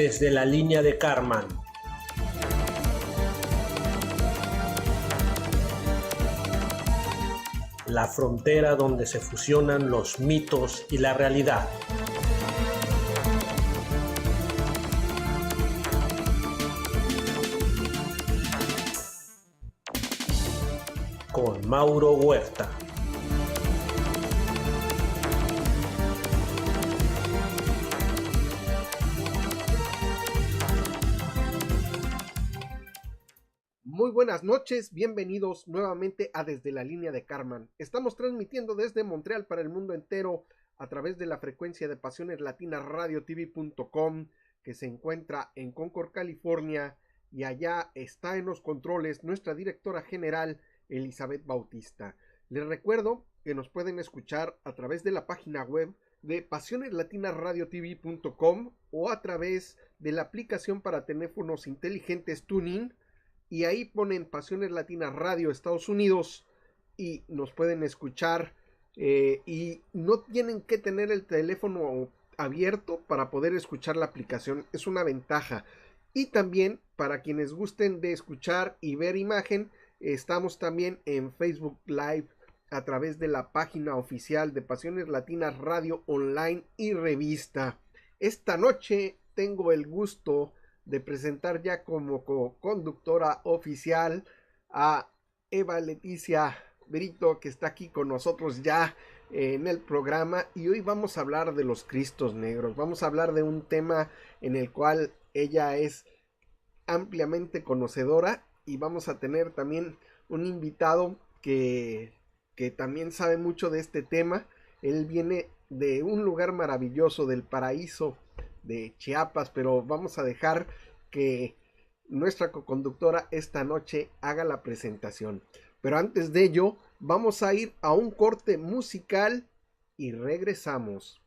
Desde la línea de Karman. La frontera donde se fusionan los mitos y la realidad. Con Mauro Huerta. Muy buenas noches, bienvenidos nuevamente a Desde la línea de Karman. Estamos transmitiendo desde Montreal para el mundo entero a través de la frecuencia de Pasiones Latinas radiotv.com, que se encuentra en Concord, California, y allá está en los controles nuestra directora general Elizabeth Bautista. Les recuerdo que nos pueden escuchar a través de la página web de pasioneslatinasradiotv.com o a través de la aplicación para teléfonos inteligentes TuneIn, y ahí ponen Pasiones Latinas Radio Estados Unidos y nos pueden escuchar, y no tienen que tener el teléfono abierto para poder escuchar la aplicación. Es una ventaja. Y también para quienes gusten de escuchar y ver imagen, estamos también en Facebook Live a través de la página oficial de Pasiones Latinas Radio Online y Revista. Esta noche tengo el gusto de presentar ya como conductora oficial a Eva Leticia Brito, que está aquí con nosotros ya en el programa, y hoy vamos a hablar de los Cristos negros. Vamos a hablar de un tema en el cual ella es ampliamente conocedora, y vamos a tener también un invitado que también sabe mucho de este tema. Él viene de un lugar maravilloso, del paraíso de Chiapas, pero vamos a dejar que nuestra coconductora esta noche haga la presentación. Pero antes de ello, vamos a ir a un corte musical y regresamos.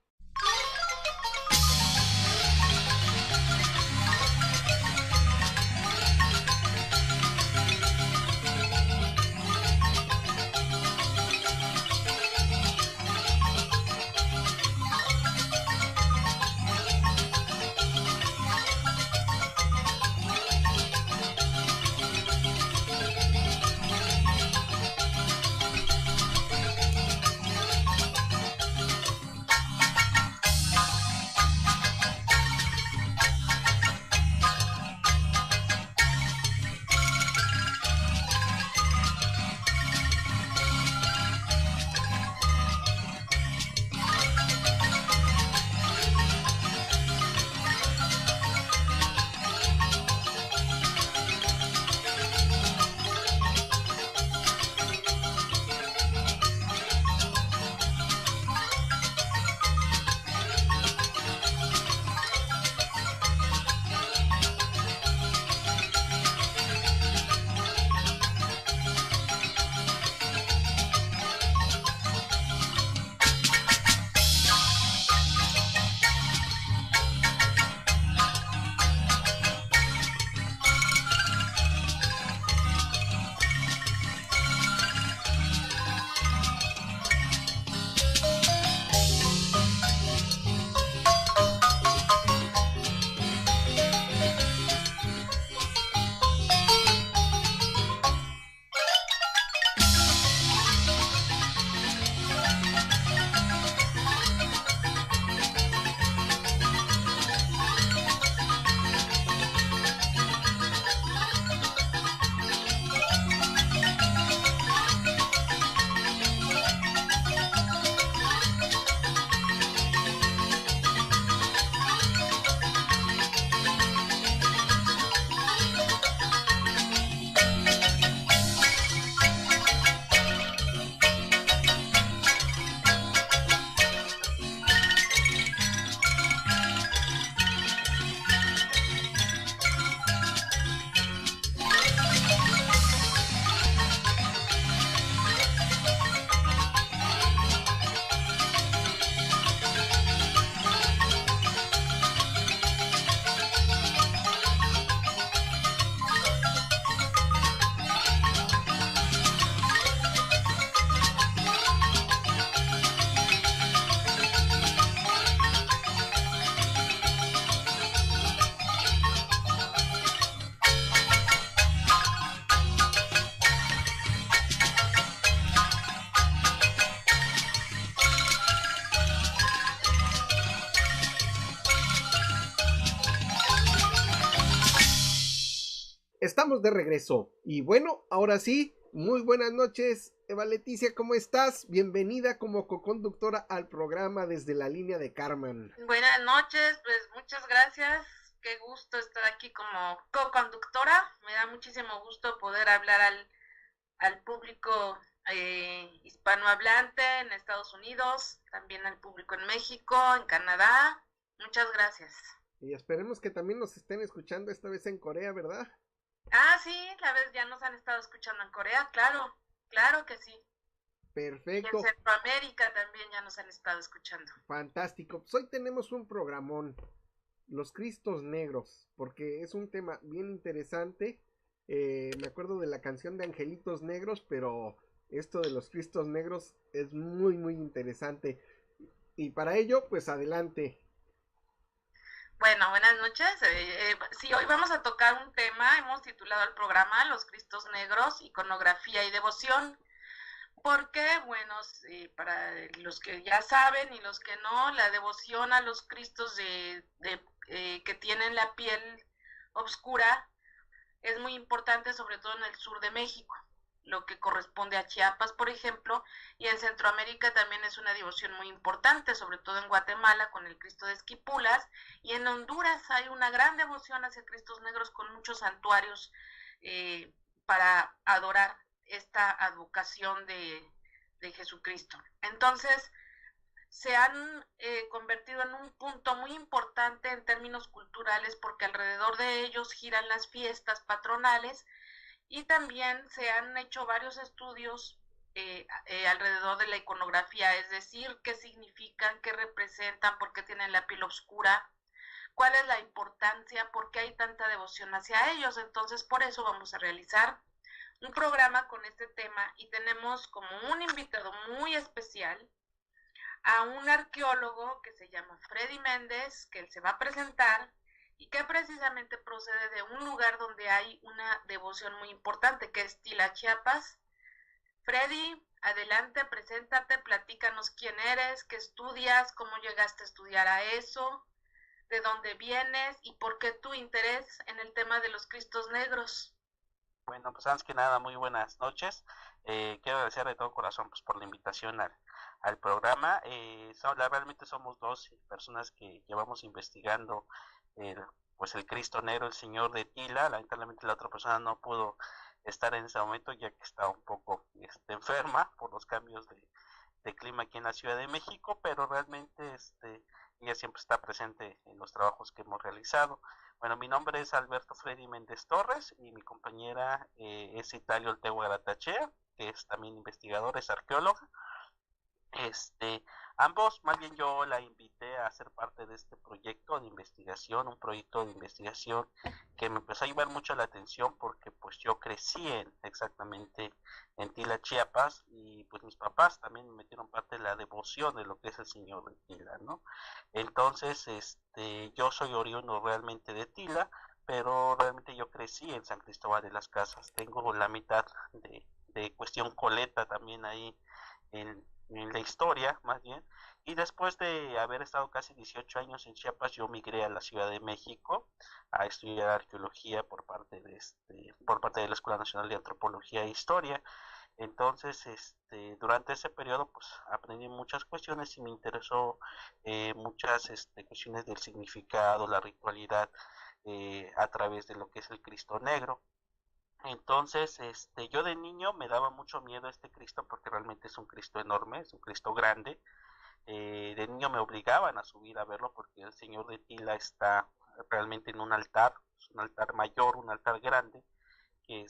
Estamos de regreso. Y bueno, ahora sí, muy buenas noches, Eva Leticia, ¿cómo estás? Bienvenida como coconductora al programa desde la línea de Carmen. Buenas noches, pues muchas gracias. Qué gusto estar aquí como co-conductora. Me da muchísimo gusto poder hablar al público hispanohablante en Estados Unidos, también al público en México, en Canadá. Muchas gracias. Y esperemos que también nos estén escuchando esta vez en Corea, ¿verdad? Ah, sí, la vez ya nos han estado escuchando en Corea, claro, claro que sí. Perfecto. Y en Centroamérica también ya nos han estado escuchando. Fantástico. Pues hoy tenemos un programón, los Cristos Negros, porque es un tema bien interesante. Me acuerdo de la canción de Angelitos Negros, pero esto de los Cristos Negros es muy, muy interesante. Y para ello, pues adelante. Bueno, buenas noches. Sí, hoy vamos a tocar un tema, hemos titulado el programa Los Cristos Negros, Iconografía y Devoción, porque, bueno, para los que ya saben y los que no, la devoción a los Cristos que tienen la piel oscura es muy importante, sobre todo en el sur de México, lo que corresponde a Chiapas, por ejemplo, y en Centroamérica también es una devoción muy importante, sobre todo en Guatemala con el Cristo de Esquipulas, y en Honduras hay una gran devoción hacia Cristos Negros con muchos santuarios para adorar esta advocación de Jesucristo. Entonces, se han convertido en un punto muy importante en términos culturales porque alrededor de ellos giran las fiestas patronales y también se han hecho varios estudios alrededor de la iconografía, es decir, qué significan, qué representan, por qué tienen la piel oscura, cuál es la importancia, por qué hay tanta devoción hacia ellos. Entonces, por eso vamos a realizar un programa con este tema y tenemos como un invitado muy especial a un arqueólogo que se llama Freddy Méndez, que él se va a presentar y que precisamente procede de un lugar donde hay una devoción muy importante, que es Tila, Chiapas. Freddy, adelante, preséntate, platícanos quién eres, qué estudias, cómo llegaste a estudiar a eso, de dónde vienes y por qué tu interés en el tema de los Cristos Negros. Bueno, pues antes que nada, muy buenas noches. Quiero agradecer de todo corazón pues, por la invitación al programa. Realmente somos dos personas que llevamos investigando pues el Cristo Negro, el Señor de Tila. Lamentablemente la otra persona no pudo estar en ese momento ya que está un poco enferma por los cambios de clima aquí en la Ciudad de México, pero realmente ella siempre está presente en los trabajos que hemos realizado. Bueno, mi nombre es Alberto Freddy Méndez Torres y mi compañera es Italio Oltegua Garatachea, que es también investigadora, es arqueóloga. Ambos, más bien yo la invité a ser parte de este proyecto de investigación, un proyecto de investigación que me empezó a llevar mucho la atención porque pues yo crecí exactamente en Tila, Chiapas, y pues mis papás también me metieron parte de la devoción de lo que es el Señor de Tila, ¿no? Entonces, yo soy oriundo realmente de Tila, pero realmente yo crecí en San Cristóbal de las Casas. Tengo la mitad de cuestión coleta también ahí en la historia, más bien. Y después de haber estado casi 18 años en Chiapas, yo migré a la Ciudad de México a estudiar arqueología por parte de la Escuela Nacional de Antropología e Historia. Entonces, durante ese periodo, pues aprendí muchas cuestiones y me interesó muchas cuestiones del significado, la ritualidad a través de lo que es el Cristo Negro. Entonces, yo de niño me daba mucho miedo este Cristo porque realmente es un Cristo enorme, es un Cristo grande. De niño me obligaban a subir a verlo porque el Señor de Tila está realmente en un altar mayor, un altar grande, que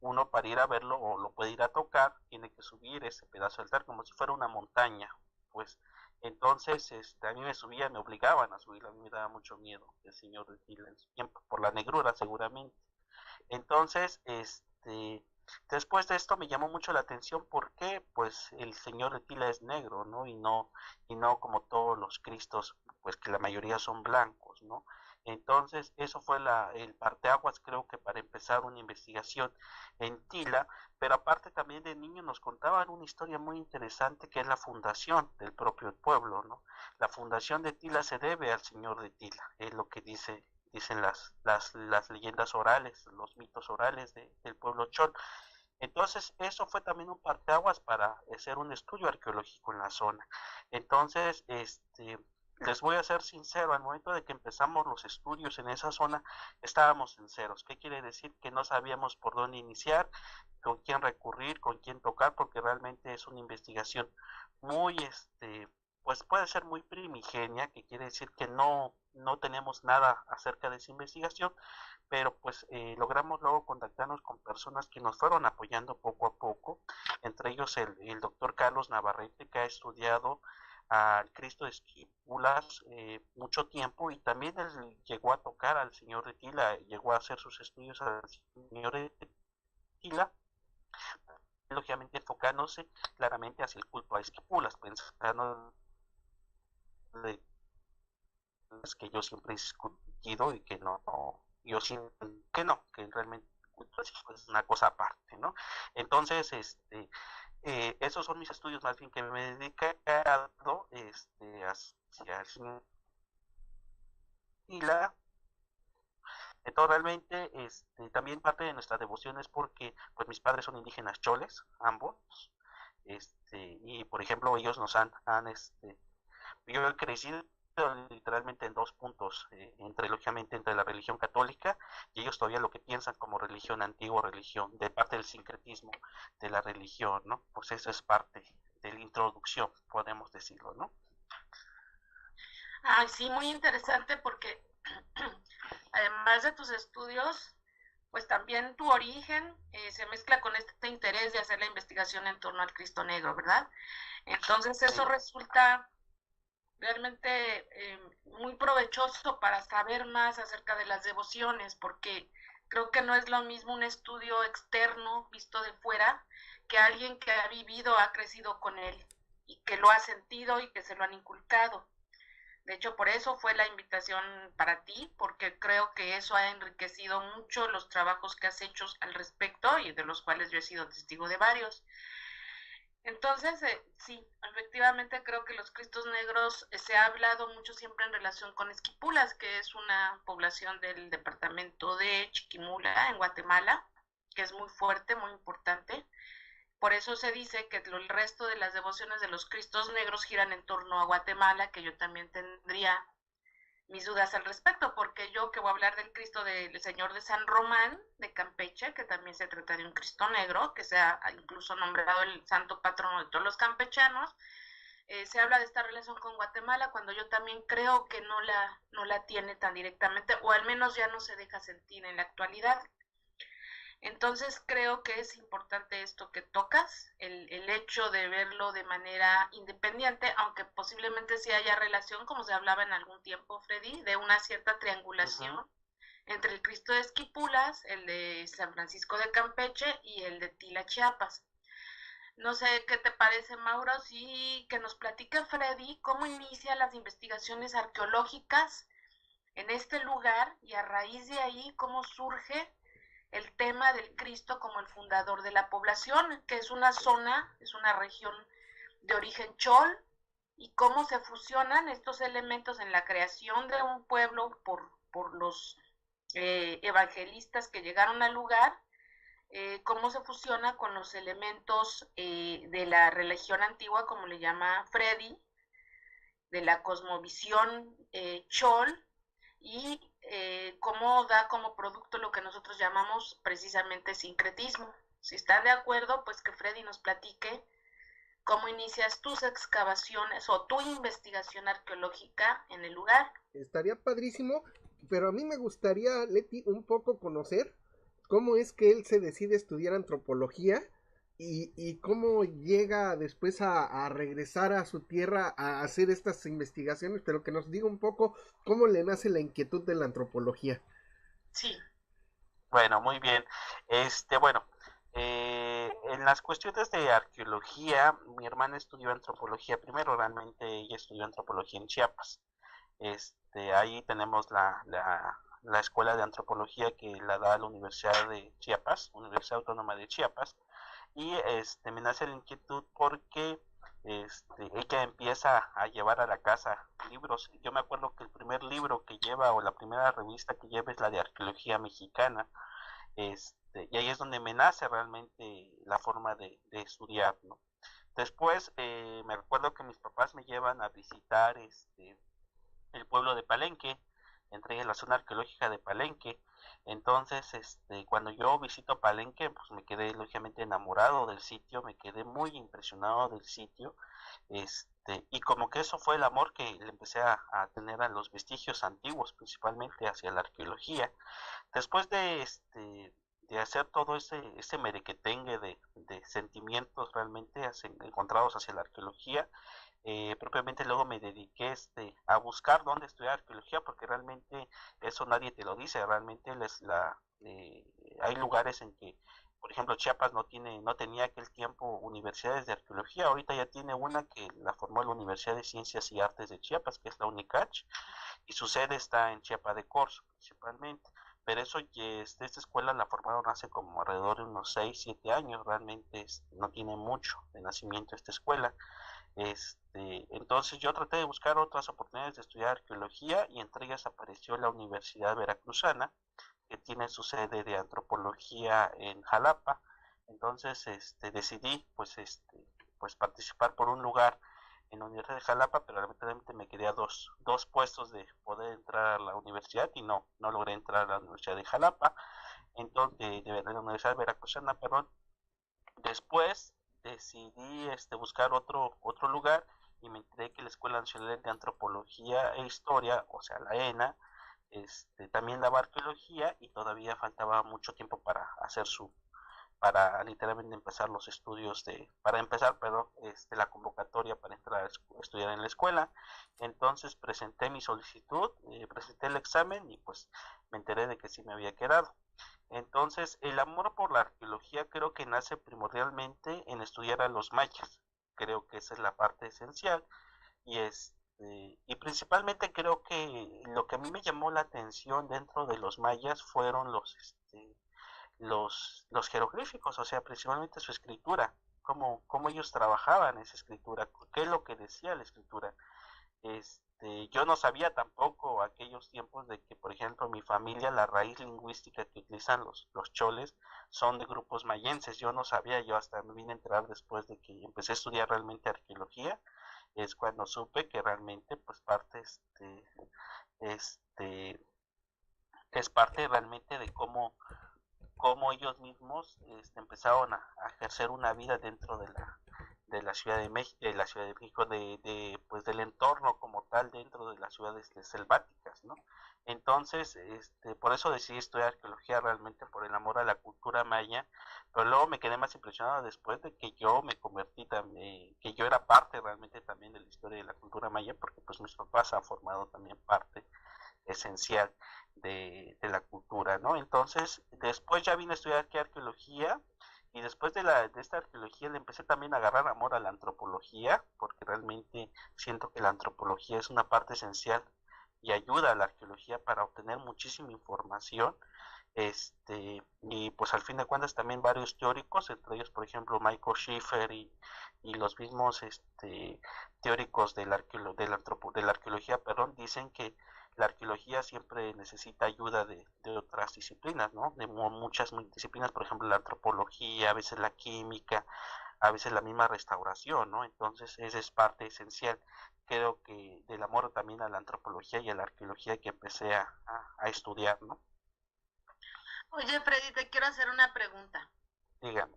uno para ir a verlo o lo puede ir a tocar, tiene que subir ese pedazo de altar como si fuera una montaña, pues. Entonces, a mí me obligaban a subir, a mí me daba mucho miedo el Señor de Tila en su tiempo, por la negrura seguramente. Entonces, después de esto me llamó mucho la atención porque pues el Señor de Tila es negro, ¿no? Y no como todos los Cristos, pues que la mayoría son blancos, ¿no? Entonces, eso fue el parteaguas, creo que para empezar una investigación en Tila, pero aparte también de niño nos contaban una historia muy interesante que es la fundación del propio pueblo, ¿no? La fundación de Tila se debe al Señor de Tila, es lo que dice dicen las leyendas orales, los mitos orales del pueblo chol. Entonces, eso fue también un parteaguas para hacer un estudio arqueológico en la zona. Entonces, les voy a ser sincero, al momento de que empezamos los estudios en esa zona, estábamos en ceros. ¿Qué quiere decir? Que no sabíamos por dónde iniciar, con quién recurrir, con quién tocar, porque realmente es una investigación muy, pues puede ser muy primigenia, que quiere decir que no tenemos nada acerca de esa investigación, pero pues logramos luego contactarnos con personas que nos fueron apoyando poco a poco, entre ellos el doctor Carlos Navarrete, que ha estudiado al Cristo de Esquipulas mucho tiempo, y también él llegó a tocar al Señor de Tila, llegó a hacer sus estudios al Señor de Tila, lógicamente enfocándose claramente hacia el culto a Esquipulas, pensando de que yo siempre he discutido y que yo siento que realmente es una cosa aparte, ¿no? Entonces, esos son mis estudios más bien que me he dedicado hacia y entonces realmente también parte de nuestra devoción es porque pues mis padres son indígenas choles, ambos, y por ejemplo ellos nos han yo he crecido literalmente en dos puntos, lógicamente entre la religión católica y ellos todavía lo que piensan como religión antigua, religión de parte del sincretismo de la religión, ¿no? Pues eso es parte de la introducción, podemos decirlo, ¿no? Ay, sí, muy interesante porque además de tus estudios, pues también tu origen se mezcla con este interés de hacer la investigación en torno al Cristo Negro, ¿verdad? Entonces eso Sí. resulta realmente muy provechoso para saber más acerca de las devociones, porque creo que no es lo mismo un estudio externo visto de fuera que alguien que ha vivido, ha crecido con él y que lo ha sentido y que se lo han inculcado. De hecho, por eso fue la invitación para ti, porque creo que eso ha enriquecido mucho los trabajos que has hecho al respecto y de los cuales yo he sido testigo de varios. Entonces, sí, efectivamente creo que los Cristos Negros se ha hablado mucho siempre en relación con Esquipulas, que es una población del departamento de Chiquimula, en Guatemala, que es muy fuerte, muy importante. Por eso se dice que el resto de las devociones de los Cristos Negros giran en torno a Guatemala, que yo también tendría mis dudas al respecto, porque yo que voy a hablar del Cristo del Señor de San Román de Campeche, que también se trata de un Cristo negro, que se ha incluso nombrado el santo patrono de todos los campechanos, se habla de esta relación con Guatemala, cuando yo también creo que no la tiene tan directamente, o al menos ya no se deja sentir en la actualidad. Entonces creo que es importante esto que tocas, el hecho de verlo de manera independiente, aunque posiblemente sí haya relación, como se hablaba en algún tiempo, Freddy, de una cierta triangulación entre el Cristo de Esquipulas, el de San Francisco de Campeche y el de Tila, Chiapas. No sé qué te parece, Mauro, sí que nos platique Freddy cómo inicia las investigaciones arqueológicas en este lugar y a raíz de ahí cómo surge el tema del Cristo como el fundador de la población, que es una zona, es una región de origen chol, y cómo se fusionan estos elementos en la creación de un pueblo por los evangelistas que llegaron al lugar, cómo se fusiona con los elementos de la religión antigua, como le llama Freddy, de la cosmovisión chol, y cómo da como producto lo que nosotros llamamos precisamente sincretismo. Si están de acuerdo, pues que Freddy nos platique cómo inicias tus excavaciones o tu investigación arqueológica en el lugar. Estaría padrísimo, pero a mí me gustaría, Leti, un poco conocer cómo es que él se decide estudiar antropología y cómo llega después a regresar a su tierra a hacer estas investigaciones, pero que nos diga un poco cómo le nace la inquietud de la antropología. Sí. Bueno, muy bien. Bueno, en las cuestiones de arqueología, mi hermana estudió antropología primero, realmente ella estudió antropología en Chiapas. Ahí tenemos la escuela de antropología que la da la Universidad de Chiapas, Universidad Autónoma de Chiapas, y me nace la inquietud porque ella empieza a llevar a la casa libros. Yo me acuerdo que el primer libro que lleva o la primera revista que lleva es la de Arqueología Mexicana. Y ahí es donde me nace realmente la forma de estudiar, ¿no? Después me acuerdo que mis papás me llevan a visitar el pueblo de Palenque, entre la zona arqueológica de Palenque. Entonces, cuando yo visito Palenque, pues me quedé lógicamente enamorado del sitio, me quedé muy impresionado del sitio, y como que eso fue el amor que le empecé a tener a los vestigios antiguos, principalmente hacia la arqueología. Después de hacer todo ese merequetengue de sentimientos realmente encontrados hacia la arqueología, propiamente luego me dediqué a buscar dónde estudiar arqueología, porque realmente eso nadie te lo dice. Realmente hay lugares en que, por ejemplo, Chiapas no tenía aquel tiempo universidades de arqueología. Ahorita ya tiene una que la formó la Universidad de Ciencias y Artes de Chiapas, que es la UNICACH, y su sede está en Chiapa de Corzo principalmente. Pero eso, esta escuela la formaron hace como alrededor de unos 6 7 años. Realmente no tiene mucho de nacimiento esta escuela. Entonces yo traté de buscar otras oportunidades de estudiar arqueología, y entre ellas apareció la Universidad Veracruzana, que tiene su sede de antropología en Jalapa. Entonces decidí pues participar por un lugar en la Universidad de Jalapa, pero lamentablemente me quedé a dos puestos de poder entrar a la universidad, y no logré entrar a la Universidad de Jalapa, entonces de la Universidad Veracruzana, perdón. Después decidí buscar otro lugar, y me enteré que la Escuela Nacional de Antropología e Historia, o sea la ENA, también daba arqueología, y todavía faltaba mucho tiempo para literalmente empezar los estudios para empezar, perdón, la convocatoria para entrar a estudiar en la escuela. Entonces presenté mi solicitud, presenté el examen, y pues me enteré de que sí me había quedado. Entonces, el amor por la arqueología creo que nace primordialmente en estudiar a los mayas. Creo que esa es la parte esencial, y y principalmente creo que lo que a mí me llamó la atención dentro de los mayas fueron los jeroglíficos, o sea, principalmente su escritura, cómo ellos trabajaban esa escritura, qué es lo que decía la escritura. Yo no sabía tampoco aquellos tiempos de que, por ejemplo, mi familia, la raíz lingüística que utilizan los choles son de grupos mayenses. Yo no sabía, yo hasta me vine a enterar después de que empecé a estudiar realmente arqueología, es cuando supe que realmente, pues, este, es parte realmente de cómo ellos mismos empezaron a ejercer una vida dentro de la Ciudad de México, pues del entorno como tal dentro de las ciudades selváticas, ¿no? Entonces, por eso decidí estudiar arqueología realmente por el amor a la cultura maya, pero luego me quedé más impresionado después de que yo me convertí también, que yo era parte realmente también de la historia de la cultura maya, porque pues mis papás han formado también parte esencial de la cultura, ¿no? Entonces, después ya vine a estudiar aquí arqueología, y después de esta arqueología le empecé también a agarrar amor a la antropología, porque realmente siento que la antropología es una parte esencial y ayuda a la arqueología para obtener muchísima información. Y pues al fin de cuentas también varios teóricos, entre ellos por ejemplo Michael Schiffer y los mismos teóricos de la arqueología, perdón, dicen que la arqueología siempre necesita ayuda de otras disciplinas, ¿no? De muchas disciplinas, por ejemplo la antropología, a veces la química, a veces la misma restauración, ¿no? Entonces esa es parte esencial, creo que del amor también a la antropología y a la arqueología que empecé a estudiar, ¿no? Oye, Freddy, te quiero hacer una pregunta. Dígame.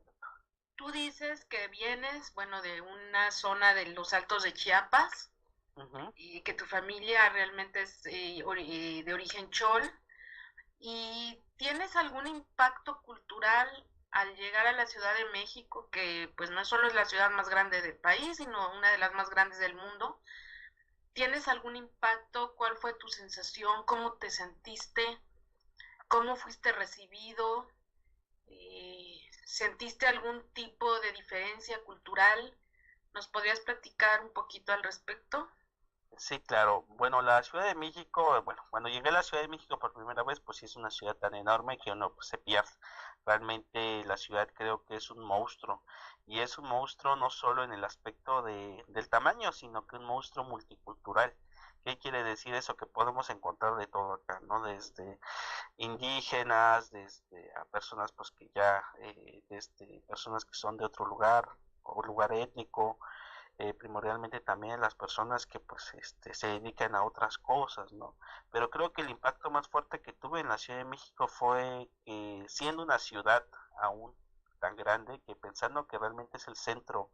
Tú dices que vienes, bueno, de una zona de los Altos de Chiapas, Uh-huh. y que tu familia realmente es de origen chol, y ¿tienes algún impacto cultural al llegar a la Ciudad de México, que pues no solo es la ciudad más grande del país, sino una de las más grandes del mundo? ¿Tienes algún impacto? ¿Cuál fue tu sensación? ¿Cómo te sentiste? ¿Cómo fuiste recibido? ¿Sentiste algún tipo de diferencia cultural? ¿Nos podrías platicar un poquito al respecto? Sí, claro. Bueno, la Ciudad de México, bueno, cuando llegué a la Ciudad de México por primera vez, pues sí es una ciudad tan enorme que uno pues, se pierde. Realmente la ciudad creo que es un monstruo, y es un monstruo no solo en el aspecto del tamaño, sino que un monstruo multicultural. ¿Qué quiere decir eso? Que podemos encontrar de todo acá, ¿no? Desde indígenas, desde a personas pues que ya, desde personas que son de otro lugar o lugar étnico, primordialmente también las personas que pues se dedican a otras cosas, ¿no? Pero creo que el impacto más fuerte que tuve en la Ciudad de México fue que siendo una ciudad aún tan grande, que pensando que realmente es el centro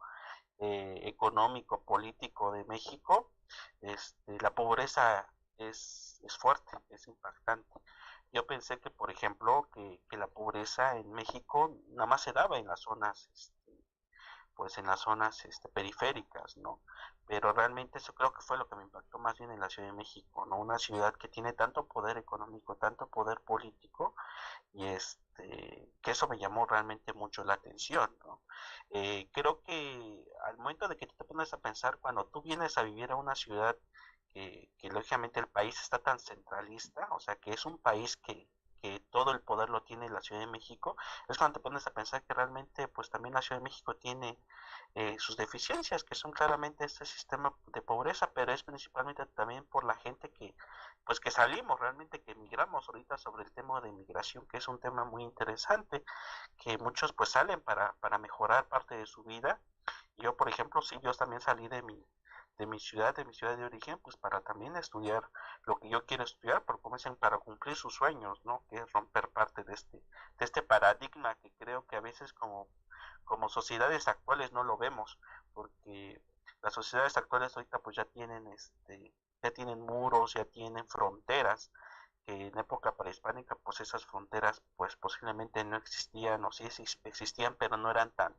económico, político de México, la pobreza es fuerte, es impactante. Yo pensé que, por ejemplo, que la pobreza en México nada más se daba en las zonas, pues en las zonas periféricas, ¿no? Pero realmente eso creo que fue lo que me impactó más bien en la Ciudad de México, ¿no? Una ciudad que tiene tanto poder económico, tanto poder político, y que eso me llamó realmente mucho la atención, ¿no? Creo que al momento de que tú te pones a pensar, cuando tú vienes a vivir a una ciudad que lógicamente el país está tan centralista, o sea, que es un país que todo el poder lo tiene la Ciudad de México, es cuando te pones a pensar que realmente pues también la Ciudad de México tiene sus deficiencias, que son claramente este sistema de pobreza, pero es principalmente también por la gente que pues que salimos realmente, que emigramos ahorita sobre el tema de migración, que es un tema muy interesante, que muchos pues salen para mejorar parte de su vida. Yo, por ejemplo, sí, yo también salí de mi ciudad de origen, pues para también estudiar lo que yo quiero estudiar, porque como dicen, para cumplir sus sueños, ¿no? Que es romper parte de este paradigma que creo que a veces como sociedades actuales no lo vemos, porque las sociedades actuales ahorita pues ya tienen muros, ya tienen fronteras, que en época prehispánica pues esas fronteras pues posiblemente no existían, o sí existían, pero no eran tan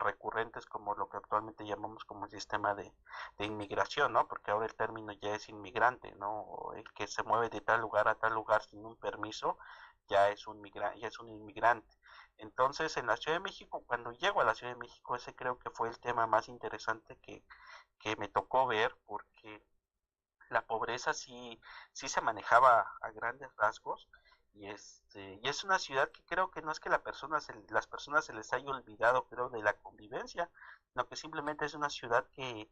recurrentes como lo que actualmente llamamos como el sistema de inmigración, ¿no? Porque ahora el término ya es inmigrante, ¿no? O el que se mueve de tal lugar a tal lugar sin un permiso ya es un inmigrante. Entonces, en la Ciudad de México, cuando llego a la Ciudad de México, ese creo que fue el tema más interesante que me tocó ver, porque la pobreza sí se manejaba a grandes rasgos, y es una ciudad que creo que no es que las personas se les haya olvidado, creo, de la convivencia, sino que simplemente es una ciudad que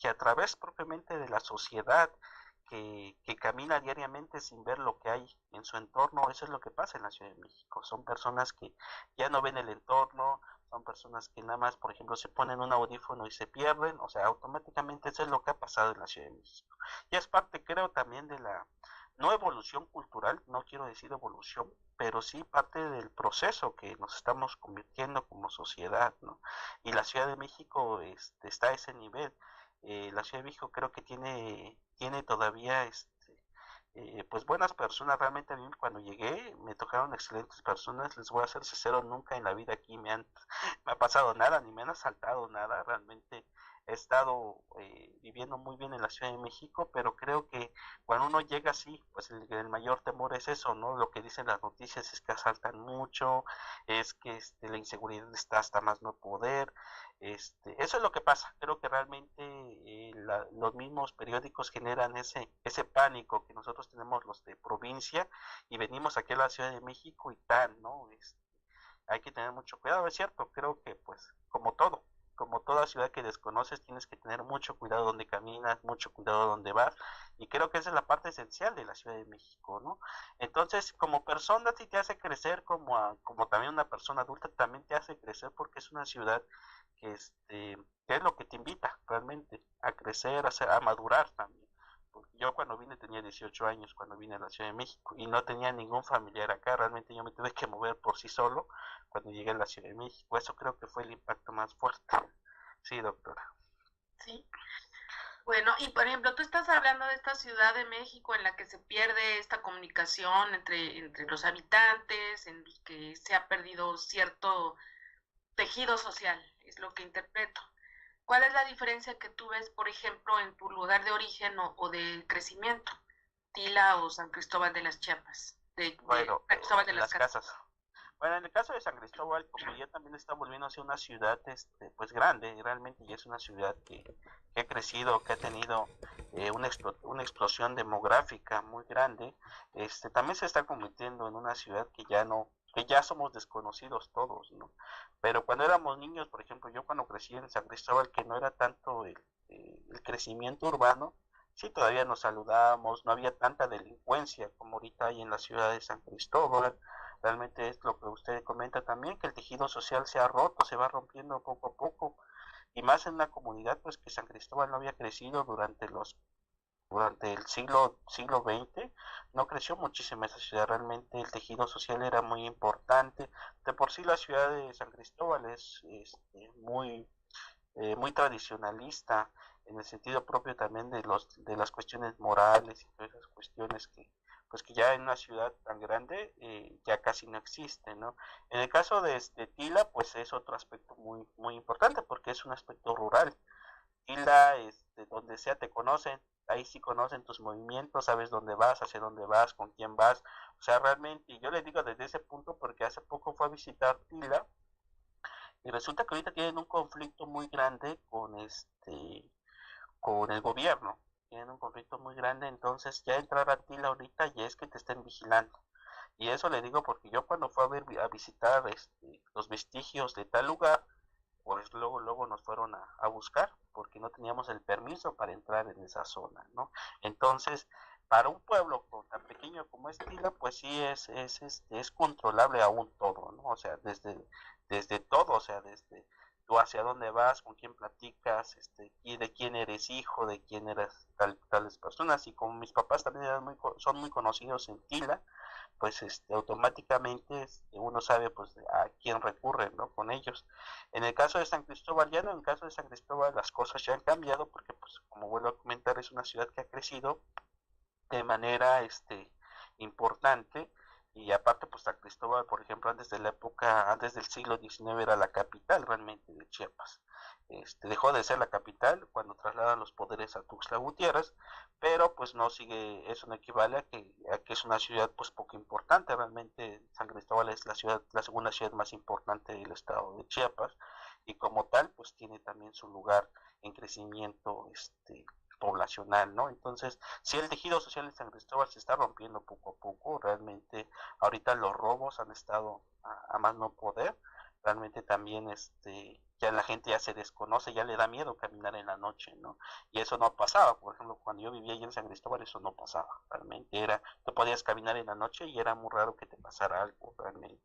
a través propiamente de la sociedad, que camina diariamente sin ver lo que hay en su entorno. Eso es lo que pasa en la Ciudad de México. Son personas que ya no ven el entorno, son personas que nada más, por ejemplo, se ponen un audífono y se pierden, o sea, automáticamente eso es lo que ha pasado en la Ciudad de México. Y es parte, creo, también de la, no evolución cultural, no quiero decir evolución, pero sí parte del proceso que nos estamos convirtiendo como sociedad, ¿no? Y la Ciudad de México está a ese nivel. La Ciudad de México creo que tiene todavía pues buenas personas. Realmente a mí cuando llegué me tocaron excelentes personas. Les voy a ser sincero, nunca en la vida aquí me ha pasado nada, ni me han asaltado nada. Realmente he estado viviendo muy bien en la Ciudad de México, pero creo que cuando uno llega así, pues el mayor temor es eso, ¿no? Lo que dicen las noticias es que asaltan mucho, es que la inseguridad está hasta más no poder. Eso es lo que pasa. Creo que realmente los mismos periódicos generan ese pánico que nosotros tenemos los de provincia y venimos aquí a la Ciudad de México y tal, ¿no? Hay que tener mucho cuidado, es cierto. Creo que pues como toda ciudad que desconoces, tienes que tener mucho cuidado donde caminas, mucho cuidado donde vas, y creo que esa es la parte esencial de la Ciudad de México, ¿no? Entonces, como persona sí te hace crecer, como también una persona adulta también te hace crecer, porque es una ciudad que es lo que te invita realmente a crecer, a madurar también. Porque yo cuando vine tenía 18 años, cuando vine a la Ciudad de México, y no tenía ningún familiar acá. Realmente yo me tuve que mover por sí solo cuando llegué a la Ciudad de México. Eso creo que fue el impacto más fuerte. Sí, doctora. Sí. Bueno, y por ejemplo, tú estás hablando de esta Ciudad de México en la que se pierde esta comunicación entre los habitantes, en los que se ha perdido cierto tejido social, es lo que interpreto. ¿Cuál es la diferencia que tú ves, por ejemplo, en tu lugar de origen o de crecimiento, Tila o San Cristóbal de las Chiapas, Bueno, San Cristóbal de en las las Casas? casas. Bueno, en el caso de San Cristóbal, como ya también está volviéndose una ciudad, pues grande, realmente ya es una ciudad que ha crecido, que ha tenido una explosión demográfica muy grande. También se está convirtiendo en una ciudad que ya somos desconocidos todos, ¿no? Pero cuando éramos niños, por ejemplo, yo cuando crecí en San Cristóbal, que no era tanto el crecimiento urbano, sí todavía nos saludábamos, no había tanta delincuencia como ahorita hay en la ciudad de San Cristóbal. Realmente es lo que usted comenta también, que el tejido social se ha roto, se va rompiendo poco a poco, y más en una comunidad pues que San Cristóbal no había crecido durante el siglo XX. No creció muchísimo esa ciudad. Realmente el tejido social era muy importante. De por sí la ciudad de San Cristóbal es muy tradicionalista, en el sentido propio también de las cuestiones morales y todas esas cuestiones que pues que ya en una ciudad tan grande ya casi no existen, ¿no? En el caso de Tila, pues es otro aspecto muy importante, porque es un aspecto rural. Tila, donde sea te conocen, ahí sí conocen tus movimientos, sabes dónde vas, hacia dónde vas, con quién vas. O sea, realmente, yo le digo desde ese punto porque hace poco fue a visitar Tila, y resulta que ahorita tienen un conflicto muy grande con el gobierno. Tienen un conflicto muy grande, entonces ya entrar a Tila ahorita ya es que te estén vigilando. Y eso le digo porque yo cuando fui a visitar los vestigios de tal lugar, pues luego nos fueron a buscar porque no teníamos el permiso para entrar en esa zona, ¿no? Entonces, para un pueblo tan pequeño como es Tila, pues sí es controlable aún todo, ¿no? O sea, desde todo, o sea, desde tú hacia dónde vas, con quién platicas, y de quién eres hijo, de quién eres tales personas. Y como mis papás también son muy conocidos en Tila, pues automáticamente uno sabe pues a quién recurre, ¿no? Con ellos. En el caso de San Cristóbal ya no, en el caso de San Cristóbal las cosas ya han cambiado porque pues como vuelvo a comentar es una ciudad que ha crecido de manera importante, y aparte pues San Cristóbal, por ejemplo, antes del siglo XIX era la capital realmente de Chiapas. Dejó de ser la capital cuando trasladan los poderes a Tuxtla Gutiérrez, pero pues no sigue, eso no equivale a que es una ciudad pues poco importante. Realmente San Cristóbal es la segunda ciudad más importante del estado de Chiapas, y como tal pues tiene también su lugar en crecimiento poblacional, ¿no? Entonces, si el tejido social en San Cristóbal se está rompiendo poco a poco, realmente ahorita los robos han estado a más no poder. Realmente también ya la gente ya se desconoce, ya le da miedo caminar en la noche, ¿no? Y eso no pasaba. Por ejemplo, cuando yo vivía allá en San Cristóbal, eso no pasaba. Realmente tú podías caminar en la noche y era muy raro que te pasara algo realmente.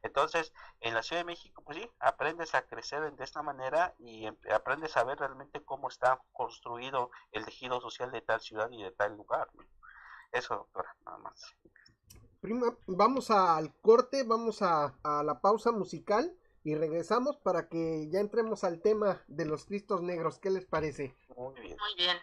Entonces, en la Ciudad de México, pues sí, aprendes a crecer de esta manera y aprendes a ver realmente cómo está construido el tejido social de tal ciudad y de tal lugar, ¿no? Eso, doctora, nada más. Prima, vamos al corte, vamos a la pausa musical y regresamos para que ya entremos al tema de los Cristos Negros. ¿Qué les parece? Muy bien. Muy bien.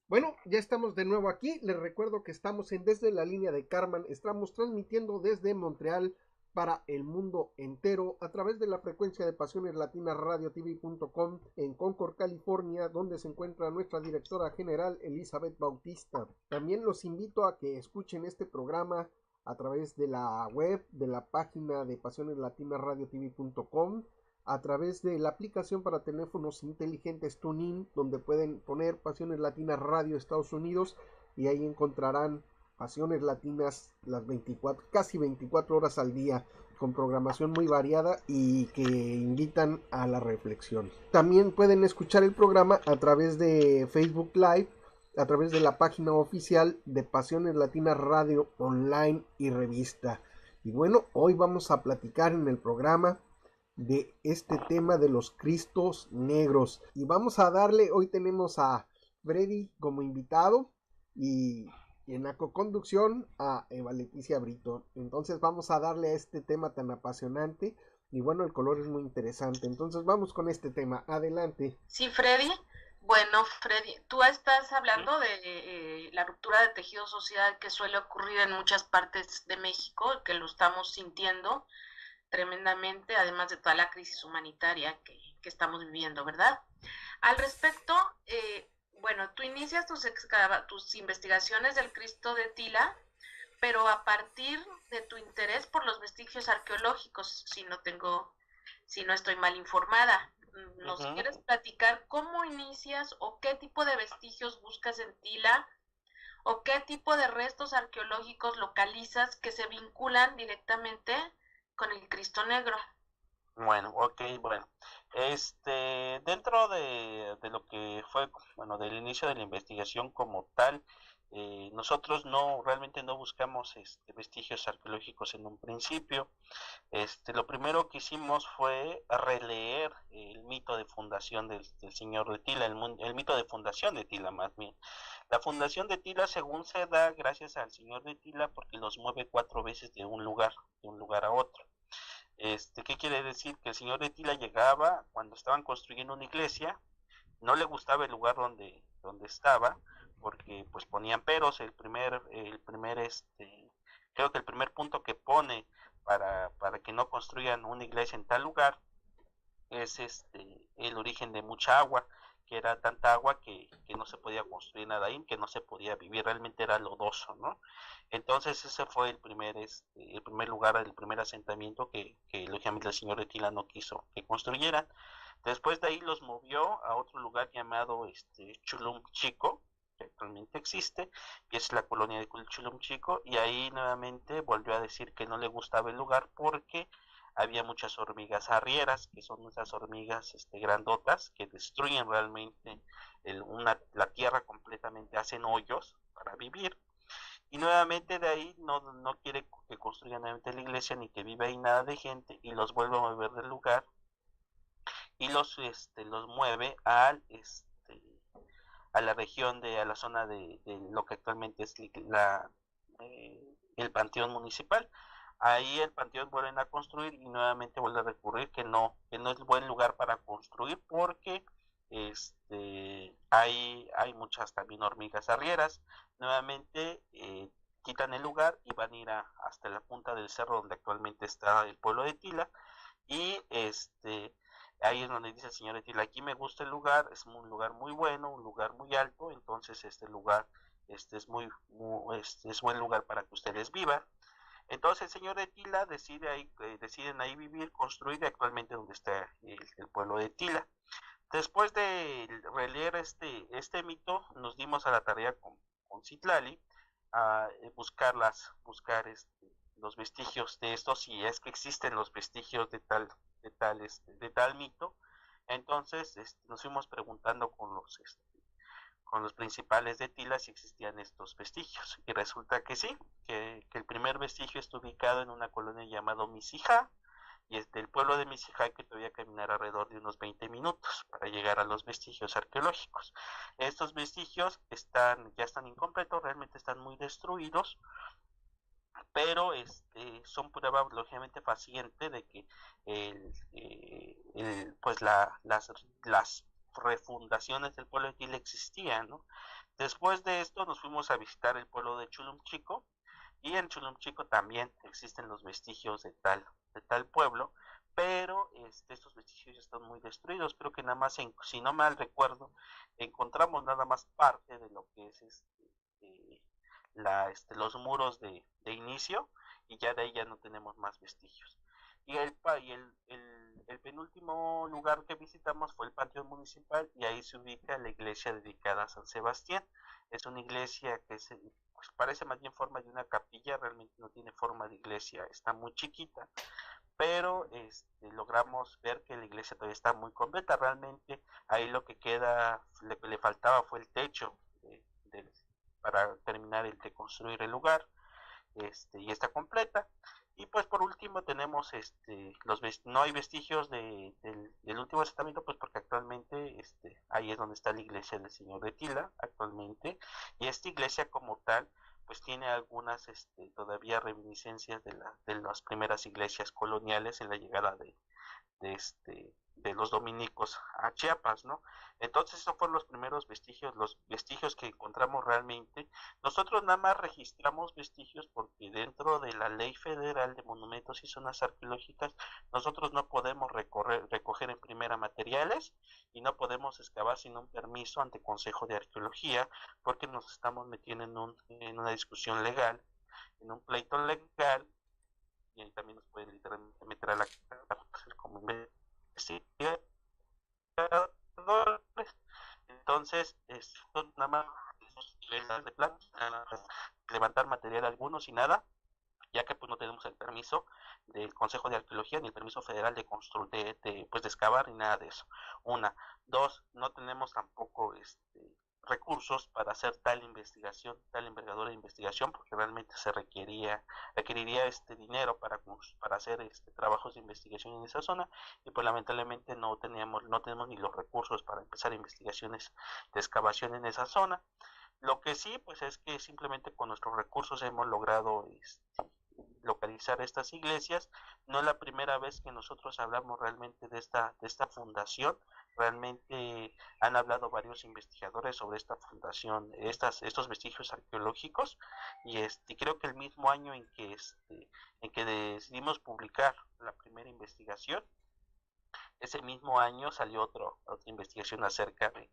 Bueno, ya estamos de nuevo aquí. Les recuerdo que estamos en Desde la Línea de Karman. Estamos transmitiendo desde Montreal para el mundo entero a través de la frecuencia de Pasiones Latinas radiotv.com en Concord, California, donde se encuentra nuestra directora general Elizabeth Bautista. También los invito a que escuchen este programa a través de la web, de la página de Pasiones Latinas radiotv.com, a través de la aplicación para teléfonos inteligentes TuneIn, donde pueden poner Pasiones Latinas Radio Estados Unidos y ahí encontrarán Pasiones Latinas las 24, casi 24 horas al día, con programación muy variada y que invitan a la reflexión. También pueden escuchar el programa a través de Facebook Live, a través de la página oficial de Pasiones Latinas Radio Online y Revista. Y bueno, hoy vamos a platicar en el programa de este tema de los Cristos negros. Y vamos a darle, hoy tenemos a Freddy como invitado y en la coconducción a Eva Leticia Brito. Entonces vamos a darle a este tema tan apasionante y bueno, el color es muy interesante. Entonces vamos con este tema. Adelante. Sí, Freddy. Bueno, Freddy, tú estás hablando de la ruptura de tejido social que suele ocurrir en muchas partes de México, que lo estamos sintiendo tremendamente, además de toda la crisis humanitaria que estamos viviendo, ¿verdad? Al respecto, bueno, tú inicias tus investigaciones del Cristo de Tila, pero a partir de tu interés por los vestigios arqueológicos, si no estoy mal informada. ¿Nos quieres platicar cómo inicias o qué tipo de vestigios buscas en Tila o qué tipo de restos arqueológicos localizas que se vinculan directamente con el Cristo Negro? Bueno, bueno. Dentro de lo que fue, bueno, del inicio de la investigación como tal, nosotros realmente no buscamos vestigios arqueológicos en un principio. Lo primero que hicimos fue releer el mito de fundación del señor de Tila, el mito de fundación de Tila más bien. La fundación de Tila según se da gracias al señor de Tila porque los mueve 4 veces de un lugar a otro. ¿Qué quiere decir? Que el señor de Tila llegaba cuando estaban construyendo una iglesia, no le gustaba el lugar donde estaba, porque pues ponían peros. Creo que el primer punto que pone para que no construyan una iglesia en tal lugar es el origen de mucha agua, que era tanta agua que no se podía construir nada ahí, que no se podía vivir, realmente era lodoso, ¿no? Entonces ese fue el primer lugar, el primer asentamiento que lógicamente el señor de Tila no quiso que construyeran. Después de ahí los movió a otro lugar llamado Chulum Chico, que actualmente existe, y es la colonia de Chulum Chico, y ahí nuevamente volvió a decir que no le gustaba el lugar porque había muchas hormigas arrieras, que son esas hormigas grandotas que destruyen realmente la tierra completamente, hacen hoyos para vivir. Y nuevamente de ahí no quiere que construyan nuevamente la iglesia ni que viva ahí nada de gente, y los vuelve a mover del lugar y los mueve a la región a la zona de lo que actualmente es el panteón municipal. Ahí el panteón vuelven a construir y nuevamente vuelve a recurrir que no es buen lugar para construir porque hay muchas también hormigas arrieras. Nuevamente quitan el lugar y van a ir hasta la punta del cerro donde actualmente está el pueblo de Tila y ahí es donde dice el señor de Tila, aquí me gusta el lugar, es un lugar muy bueno, un lugar muy alto, entonces este lugar es buen lugar para que ustedes vivan. Entonces el señor de Tila deciden ahí vivir, construir actualmente donde está el pueblo de Tila. Después de releer este mito, nos dimos a la tarea con Citlali a buscar los vestigios de estos, si es que existen los vestigios de tal mito. Entonces nos fuimos preguntando con los principales de Tila si existían estos vestigios. Y resulta que sí, que el primer vestigio está ubicado en una colonia llamada Misija, y es del pueblo de Misija hay que todavía caminar alrededor de unos 20 minutos para llegar a los vestigios arqueológicos. Estos vestigios ya están incompletos, realmente están muy destruidos, pero son prueba lógicamente fehaciente de que pues las refundaciones del pueblo de Tila existían, ¿no? Después de esto nos fuimos a visitar el pueblo de Chulumchico y en Chulumchico también existen los vestigios de tal pueblo, pero estos vestigios están muy destruidos. Creo que nada más, si no mal recuerdo, encontramos nada más parte de lo que es los muros de inicio y ya de ahí ya no tenemos más vestigios. Y el penúltimo lugar que visitamos fue el Panteón Municipal y ahí se ubica la iglesia dedicada a San Sebastián. Es una iglesia que pues parece más bien forma de una capilla, realmente no tiene forma de iglesia, está muy chiquita, pero logramos ver que la iglesia todavía está muy completa. Realmente ahí lo que le faltaba fue el techo para terminar de construir el lugar, y está completa. Y pues por último tenemos no hay vestigios del último asentamiento, pues porque actualmente ahí es donde está la iglesia del Señor de Tila actualmente, y esta iglesia como tal pues tiene algunas todavía reminiscencias de las primeras iglesias coloniales en la llegada de los dominicos a Chiapas, ¿no? Entonces esos fueron los vestigios que encontramos realmente. Nosotros nada más registramos vestigios porque dentro de la Ley Federal de Monumentos y Zonas Arqueológicas nosotros no podemos recoger en primera materiales y no podemos excavar sin un permiso ante Consejo de Arqueología, porque nos estamos metiendo en una discusión legal, en un pleito legal, y ahí también nos pueden literalmente meter a la cárcel como investigadores. Entonces, esto nada más de plan, levantar material alguno sin nada, ya que pues no tenemos el permiso del Consejo de Arqueología ni el permiso federal de construir, pues de excavar ni nada de eso. Una, dos, no tenemos tampoco recursos para hacer tal investigación, tal envergadura de investigación, porque realmente requeriría dinero para hacer trabajos de investigación en esa zona, y pues lamentablemente no tenemos ni los recursos para empezar investigaciones de excavación en esa zona. Lo que sí, pues es que simplemente con nuestros recursos hemos logrado localizar estas iglesias. No es la primera vez que nosotros hablamos realmente de esta fundación. Realmente han hablado varios investigadores sobre esta fundación, estos vestigios arqueológicos, y creo que el mismo año en que decidimos publicar la primera investigación, ese mismo año salió otra investigación acerca de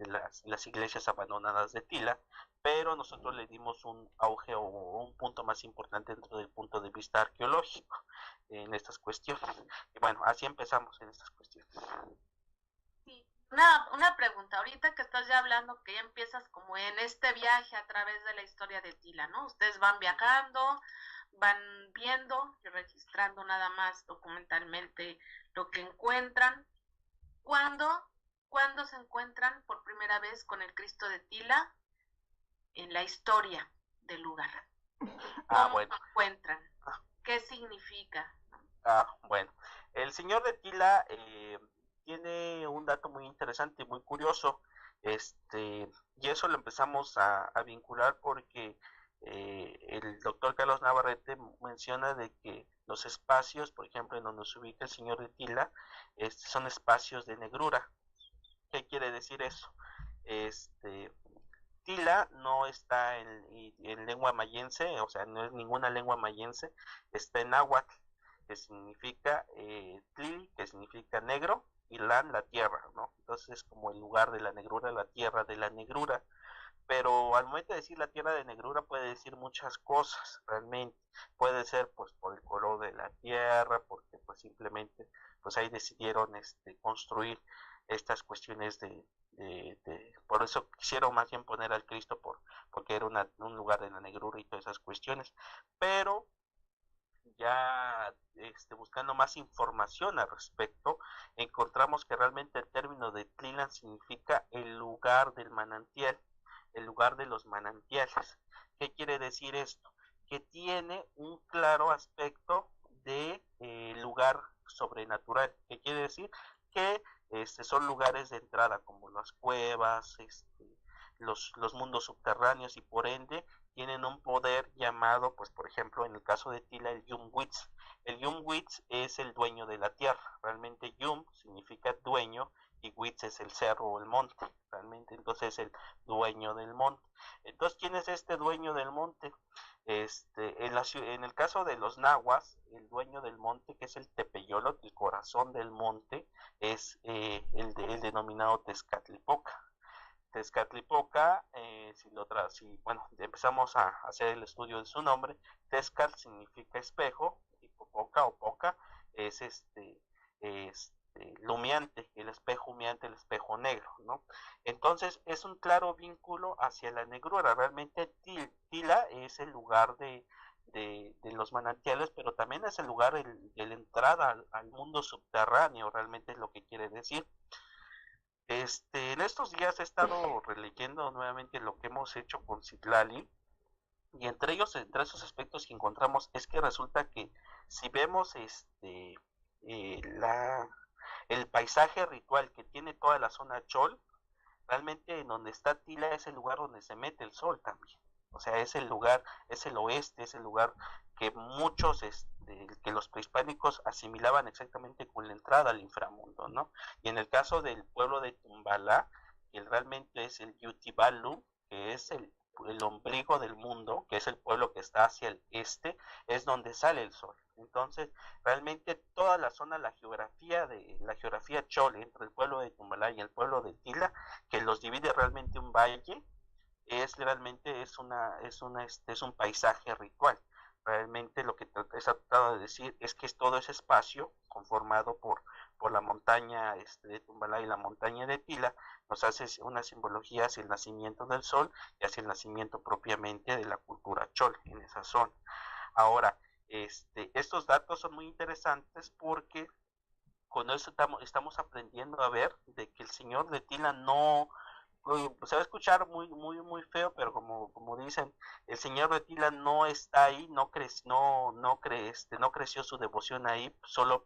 las iglesias abandonadas de Tila, pero nosotros le dimos un auge o un punto más importante dentro del punto de vista arqueológico en estas cuestiones. Y bueno, así empezamos en estas cuestiones. Sí, una pregunta, ahorita que estás ya hablando que ya empiezas como en este viaje a través de la historia de Tila, ¿no? Ustedes van viajando, van viendo y registrando nada más documentalmente lo que encuentran. ¿Cuándo se encuentran por primera vez con el Cristo de Tila en la historia del lugar? ¿Cómo Bueno. se encuentran? ¿Qué significa? Bueno, el señor de Tila tiene un dato muy interesante y muy curioso, y eso lo empezamos a vincular porque el doctor Carlos Navarrete menciona de que los espacios, por ejemplo, en donde se ubica el señor de Tila, son espacios de negrura. ¿Qué quiere decir eso? Tila no está en lengua mayense, o sea, no es ninguna lengua mayense, está en náhuatl, que significa Tlili, que significa negro, y Lan, la tierra, ¿no? Entonces es como el lugar de la negrura, la tierra de la negrura. Pero al momento de decir la tierra de negrura puede decir muchas cosas, realmente. Puede ser pues por el color de la tierra, porque pues simplemente pues ahí decidieron construir estas cuestiones por eso quisieron más bien poner al Cristo porque era un lugar de la negrura y todas esas cuestiones. Pero ya buscando más información al respecto, encontramos que realmente el término de Tlilan significa el lugar del manantial, el lugar de los manantiales. ¿Qué quiere decir esto? Que tiene un claro aspecto de lugar sobrenatural. ¿Qué quiere decir? Que son lugares de entrada como las cuevas, los mundos subterráneos, y por ende tienen un poder llamado, pues por ejemplo en el caso de Tila, el Yum-Witz. El Yum-Witz es el dueño de la tierra. Realmente Yum significa dueño y Witz es el cerro o el monte. Realmente entonces es el dueño del monte. Entonces, ¿quién es este dueño del monte? En el caso de los nahuas, el dueño del monte, que es el Tepeyolot, el corazón del monte, es el denominado Tezcatlipoca. Tezcatlipoca, bueno, empezamos a hacer el estudio de su nombre. Tezcat significa espejo, y Popoca o Poca es lumiante, el espejo humeante, el espejo negro, ¿no? Entonces es un claro vínculo hacia la negrura. Realmente Tila es el lugar de los manantiales, pero también es el lugar de la entrada al mundo subterráneo, realmente es lo que quiere decir. En estos días he estado releyendo nuevamente lo que hemos hecho con Citlali, y entre esos aspectos que encontramos es que resulta que si vemos el paisaje ritual que tiene toda la zona Chol, realmente en donde está Tila es el lugar donde se mete el sol también. O sea, es el lugar, es el oeste, es el lugar que muchos, que los prehispánicos asimilaban exactamente con la entrada al inframundo, ¿no? Y en el caso del pueblo de Tumbalá, que realmente es el Yutibalu, que es el ombligo del mundo, que es el pueblo que está hacia el este, es donde sale el sol. Entonces, realmente toda la zona, la geografía chole entre el pueblo de Tumbalá y el pueblo de Tila, que los divide realmente un valle, es un paisaje ritual. Realmente lo que he tratado de decir es que todo ese espacio conformado por la montaña de Tumbalá y la montaña de Tila nos hace una simbología hacia el nacimiento del sol y hacia el nacimiento propiamente de la cultura chol en esa zona. Ahora, estos datos son muy interesantes porque con eso estamos aprendiendo a ver de que el señor de Tila no, se va a escuchar muy muy muy feo, pero como dicen, el señor de Tila no está ahí, no creció su devoción ahí solo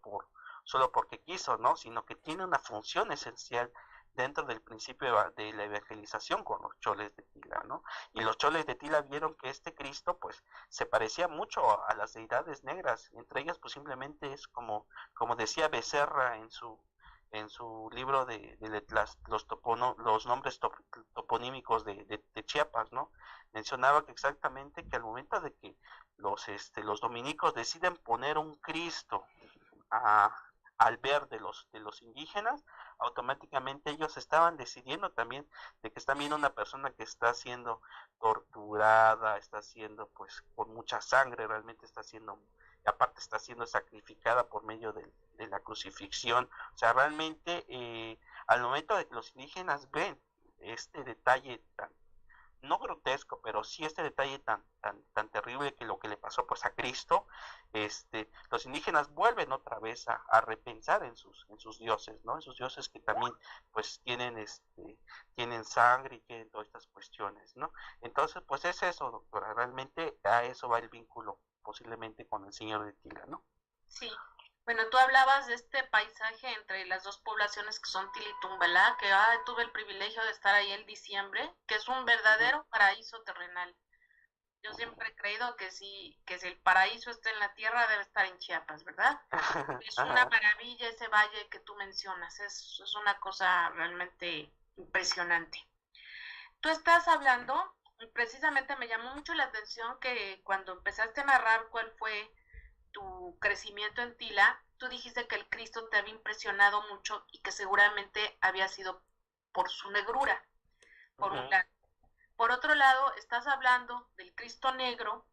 porque quiso, ¿no? Sino que tiene una función esencial dentro del principio de la evangelización con los choles de Tila, ¿no? Y los choles de Tila vieron que este Cristo pues se parecía mucho a las deidades negras. Entre ellas pues simplemente es como decía Becerra en su libro de los nombres toponímicos de Chiapas, ¿no? Mencionaba que exactamente que al momento de que los dominicos deciden poner un Cristo al ver de los indígenas, automáticamente ellos estaban decidiendo también de que está viendo una persona que está siendo torturada, está siendo pues con mucha sangre, realmente aparte está siendo sacrificada por medio de la crucifixión. O sea, realmente al momento de que los indígenas ven este detalle tan, no grotesco, pero sí este detalle tan terrible, que lo que le pasó pues a Cristo, los indígenas vuelven otra vez a repensar en sus dioses, ¿no? En sus dioses que también pues tienen sangre y tienen todas estas cuestiones, ¿no? Entonces pues es eso, doctora, realmente a eso va el vínculo posiblemente con el señor de Tila, ¿no? Sí. Bueno, tú hablabas de este paisaje entre las dos poblaciones que son Tila y Tumbalá, que tuve el privilegio de estar ahí en diciembre, que es un verdadero paraíso terrenal. Yo siempre he creído que si el paraíso está en la tierra, debe estar en Chiapas, ¿verdad? Es una Ajá. maravilla ese valle que tú mencionas, es una cosa realmente impresionante. Tú estás hablando, precisamente me llamó mucho la atención que cuando empezaste a narrar cuál fue tu crecimiento en Tila, tú dijiste que el Cristo te había impresionado mucho y que seguramente había sido por su negrura, por un Ujú. lado. Por otro lado, estás hablando del Cristo negro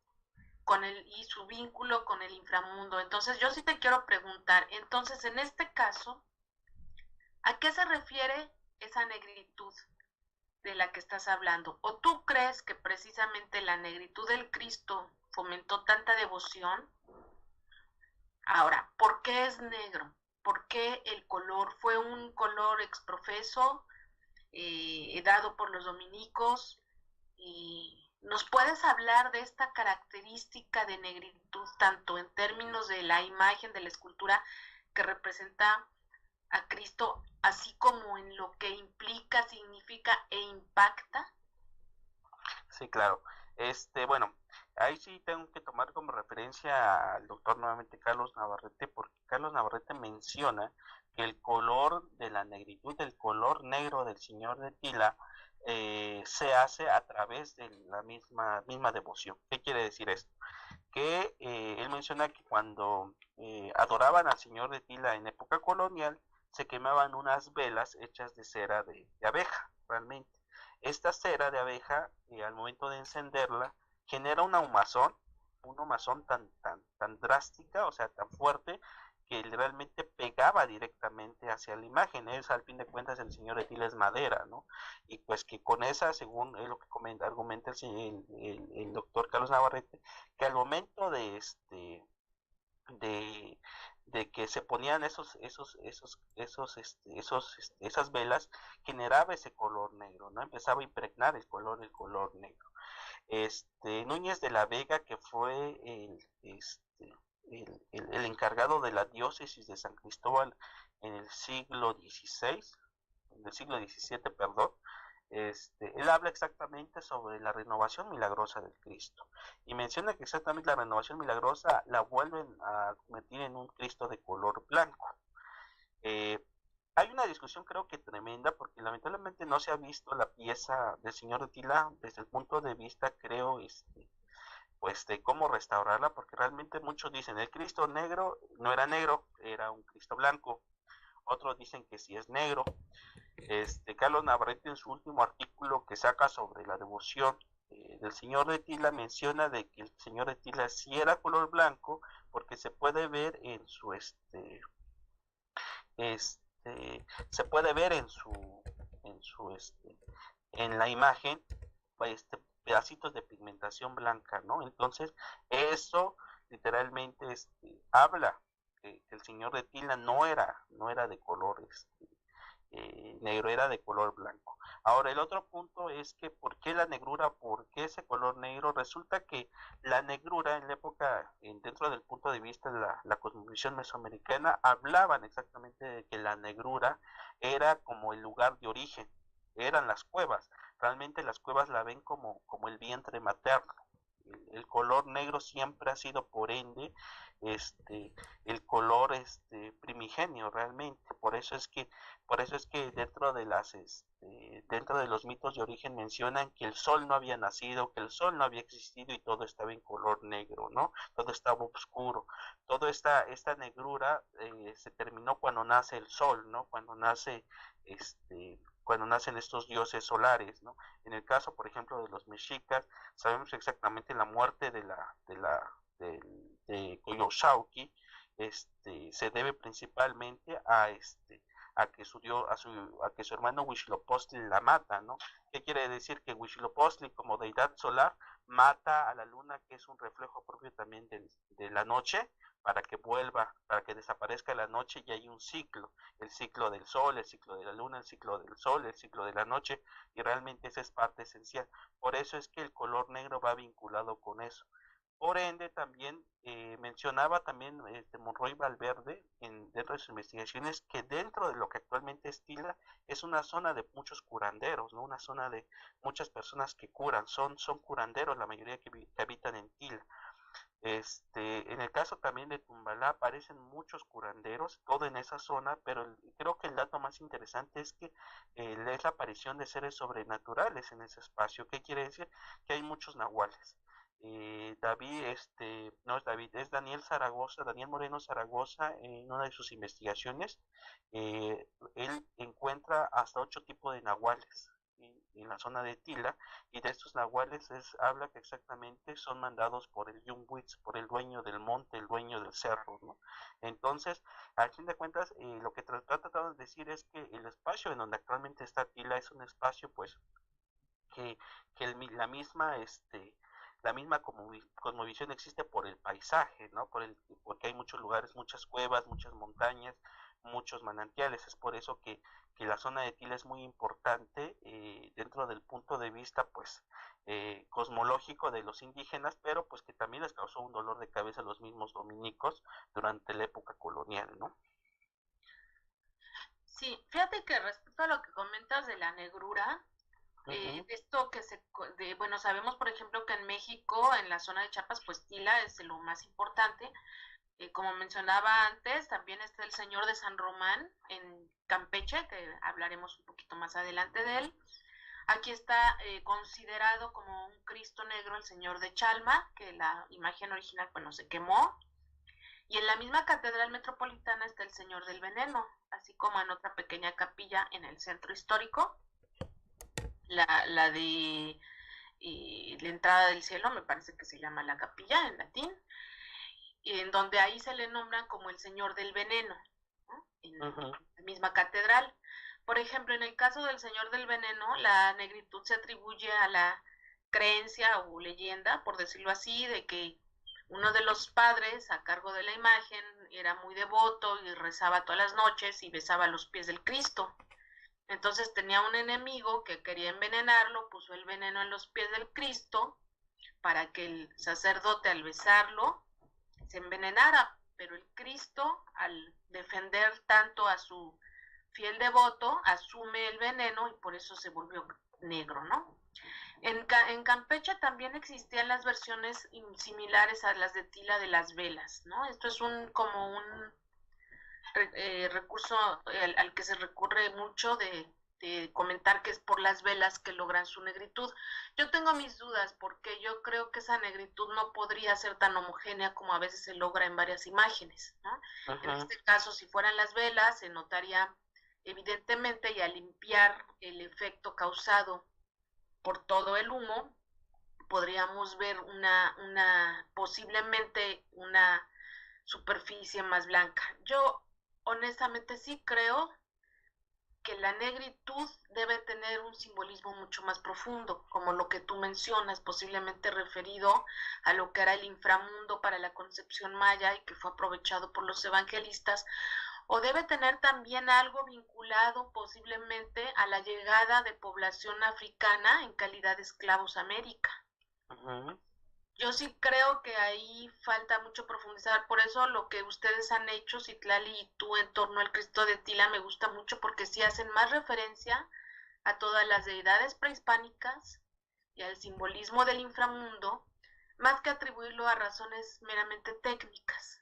y su vínculo con el inframundo. Entonces, yo sí te quiero preguntar, entonces, en este caso, ¿a qué se refiere esa negritud de la que estás hablando? ¿O tú crees que precisamente la negritud del Cristo fomentó tanta devoción? Ahora, ¿por qué es negro? ¿Por qué el color fue un color exprofeso dado por los dominicos? ¿Nos puedes hablar de esta característica de negritud tanto en términos de la imagen de la escultura que representa a Cristo, así como en lo que implica, significa e impacta? Sí, claro. Bueno, ahí sí tengo que tomar como referencia al doctor nuevamente Carlos Navarrete, porque Carlos Navarrete menciona que el color de la negritud, el color negro del Señor de Tila, se hace a través de la misma devoción. ¿Qué quiere decir esto? Que él menciona que cuando adoraban al Señor de Tila en época colonial, se quemaban unas velas hechas de cera de abeja, realmente. Esta cera de abeja, al momento de encenderla, genera una humazón tan drástica, o sea, tan fuerte, que realmente pegaba directamente hacia la imagen. Es, al fin de cuentas, el Señor de Tila es madera, ¿no? Y pues que con esa, según es lo que comenta, argumenta el doctor Carlos Navarrete, que al momento de, de que se ponían esas velas, generaba ese color negro, ¿no? Empezaba a impregnar el color negro. Núñez de la Vega, que fue el encargado de la diócesis de San Cristóbal en el siglo XVI, en el siglo XVII, perdón, él habla exactamente sobre la renovación milagrosa del Cristo y menciona que exactamente la renovación milagrosa la vuelven a convertir en un Cristo de color blanco. Eh, Hay una discusión creo que tremenda porque lamentablemente no se ha visto la pieza del Señor de Tila desde el punto de vista, creo, pues de cómo restaurarla, porque realmente muchos dicen el Cristo negro no era negro, era un Cristo blanco. Otros dicen que sí es negro. Carlos Navarrete, en su último artículo que saca sobre la devoción del Señor de Tila, menciona de que el Señor de Tila sí era color blanco porque se puede ver en su se puede ver en su en la imagen, pedacitos de pigmentación blanca, ¿no? Entonces eso literalmente habla que el Señor de Tila no era de colores negro, era de color blanco. Ahora, el otro punto es que ¿por qué la negrura? ¿Por qué ese color negro? Resulta que la negrura en la época, dentro del punto de vista de la cosmovisión mesoamericana, hablaban exactamente de que la negrura era como el lugar de origen, eran las cuevas. Realmente las cuevas la ven como el vientre materno. El color negro siempre ha sido, por ende, este, el color primigenio realmente. Por eso es que dentro de los mitos de origen mencionan que el sol no había nacido, que el sol no había existido y todo estaba en color negro, ¿no? Todo estaba oscuro. Toda esta negrura se terminó cuando nace el sol, ¿no? Cuando nacen estos dioses solares, ¿no? En el caso, por ejemplo, de los mexicas, sabemos exactamente la muerte de Coyolxauhqui, se debe principalmente a que su hermano Huitzilopochtli la mata, ¿no? ¿Qué quiere decir? Que Huitzilopochtli, como deidad solar, mata a la luna, que es un reflejo propio también de la noche, para que vuelva, para que desaparezca la noche y hay un ciclo, el ciclo del sol, el ciclo de la luna, el ciclo del sol, el ciclo de la noche, y realmente esa es parte esencial. Por eso es que el color negro va vinculado con eso. Por ende, también mencionaba también Monroy Valverde dentro de sus investigaciones que dentro de lo que actualmente es Tila es una zona de muchos curanderos, ¿no? Una zona de muchas personas que curan, son curanderos la mayoría que habitan en Tila. En el caso también de Tumbalá aparecen muchos curanderos, todo en esa zona, pero creo que el dato más interesante es que es la aparición de seres sobrenaturales en ese espacio. ¿Qué quiere decir? Que hay muchos nahuales. David, no es David, es Daniel Zaragoza, Daniel Moreno Zaragoza, en una de sus investigaciones, él encuentra hasta 8 tipos de nahuales en la zona de Tila, y de estos nahuales habla que exactamente son mandados por el Yunwitz, por el dueño del monte, el dueño del cerro, ¿no? Entonces, al fin de cuentas, lo que tratado de decir es que el espacio en donde actualmente está Tila es un espacio, pues, que, la misma, la misma cosmovisión existe por el paisaje, ¿no? Porque hay muchos lugares, muchas cuevas, muchas montañas, muchos manantiales. Es por eso que la zona de Tila es muy importante dentro del punto de vista, pues, cosmológico de los indígenas, pero pues que también les causó un dolor de cabeza a los mismos dominicos durante la época colonial, ¿no? Sí, fíjate que respecto a lo que comentas de la negrura, esto bueno, sabemos por ejemplo que en México, en la zona de Chiapas, pues Tila es lo más importante. Como mencionaba antes, también está el Señor de San Román en Campeche, que hablaremos un poquito más adelante de él. Aquí está considerado como un Cristo negro el Señor de Chalma, que la imagen original, bueno, se quemó. Y en la misma Catedral Metropolitana está el Señor del Veneno, así como en otra pequeña capilla en el centro histórico, la de la entrada del cielo, me parece que se llama la capilla en latín, en donde ahí se le nombran como el Señor del Veneno, ¿no? En la misma catedral. Por ejemplo, en el caso del Señor del Veneno, la negritud se atribuye a la creencia o leyenda, por decirlo así, de que uno de los padres a cargo de la imagen era muy devoto y rezaba todas las noches y besaba los pies del Cristo. Entonces tenía un enemigo que quería envenenarlo, puso el veneno en los pies del Cristo para que el sacerdote al besarlo se envenenara, pero el Cristo, al defender tanto a su fiel devoto, asume el veneno y por eso se volvió negro, ¿no? En Campeche también existían las versiones similares a las de Tila de las velas, ¿no? Esto es como un recurso al que se recurre mucho de comentar que es por las velas que logran su negritud. Yo tengo mis dudas porque yo creo que esa negritud no podría ser tan homogénea como a veces se logra en varias imágenes, ¿no? En este caso, si fueran las velas, se notaría evidentemente, y al limpiar el efecto causado por todo el humo, podríamos ver posiblemente una superficie más blanca. Yo honestamente sí creo que la negritud debe tener un simbolismo mucho más profundo, como lo que tú mencionas, posiblemente referido a lo que era el inframundo para la concepción maya y que fue aprovechado por los evangelistas, o debe tener también algo vinculado posiblemente a la llegada de población africana en calidad de esclavos a América. Yo sí creo que ahí falta mucho profundizar, por eso lo que ustedes han hecho, Citlali y tú, en torno al Cristo de Tila me gusta mucho porque sí hacen más referencia a todas las deidades prehispánicas y al simbolismo del inframundo, más que atribuirlo a razones meramente técnicas.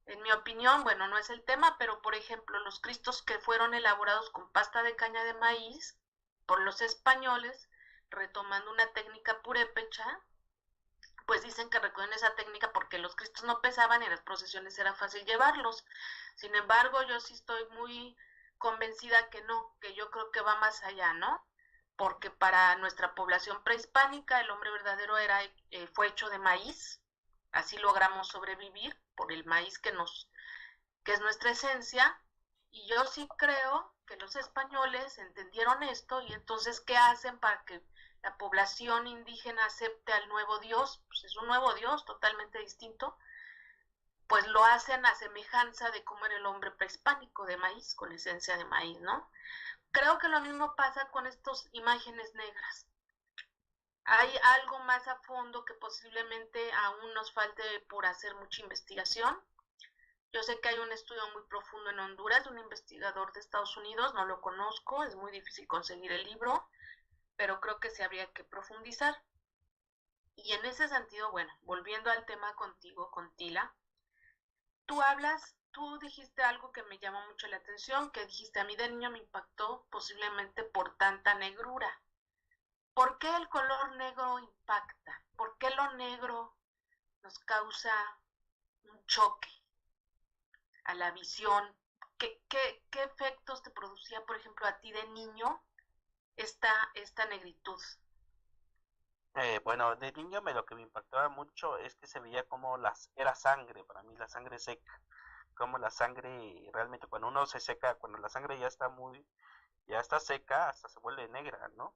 En mi opinión, bueno, no es el tema, pero por ejemplo, los cristos que fueron elaborados con pasta de caña de maíz por los españoles, retomando una técnica purépecha, pues dicen que recuerden esa técnica porque los cristos no pesaban y en las procesiones era fácil llevarlos. Sin embargo, yo sí estoy muy convencida que no, que yo creo que va más allá, ¿no? Porque para nuestra población prehispánica el hombre verdadero fue hecho de maíz, así logramos sobrevivir por el maíz que es nuestra esencia, y yo sí creo que los españoles entendieron esto y entonces ¿qué hacen para que la población indígena acepte al nuevo Dios? Pues es un nuevo Dios totalmente distinto, pues lo hacen a semejanza de cómo era el hombre prehispánico de maíz, con esencia de maíz, ¿no? Creo que lo mismo pasa con estas imágenes negras. ¿Hay algo más a fondo que posiblemente aún nos falte por hacer mucha investigación? Yo sé que hay un estudio muy profundo en Honduras de un investigador de Estados Unidos, no lo conozco, es muy difícil conseguir el libro, pero creo que se habría que profundizar. Y en ese sentido, bueno, volviendo al tema contigo, con Tila, tú dijiste algo que me llamó mucho la atención, que dijiste, a mí de niño me impactó posiblemente por tanta negrura. ¿Por qué el color negro impacta? ¿Por qué lo negro nos causa un choque a la visión? ¿Qué efectos te producía, por ejemplo, a ti de niño esta negritud? Bueno, de niño lo que me impactaba mucho es que se veía como era sangre, para mí la sangre seca, como la sangre realmente cuando uno se seca, cuando la sangre ya está seca, hasta se vuelve negra, ¿no?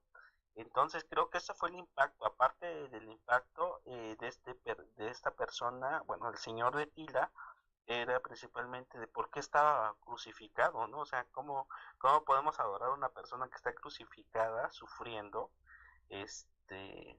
Entonces creo que ese fue el impacto, aparte del impacto de esta persona, bueno, el señor de Tila, era principalmente de por qué estaba crucificado, ¿no? O sea, cómo podemos adorar a una persona que está crucificada, sufriendo, este,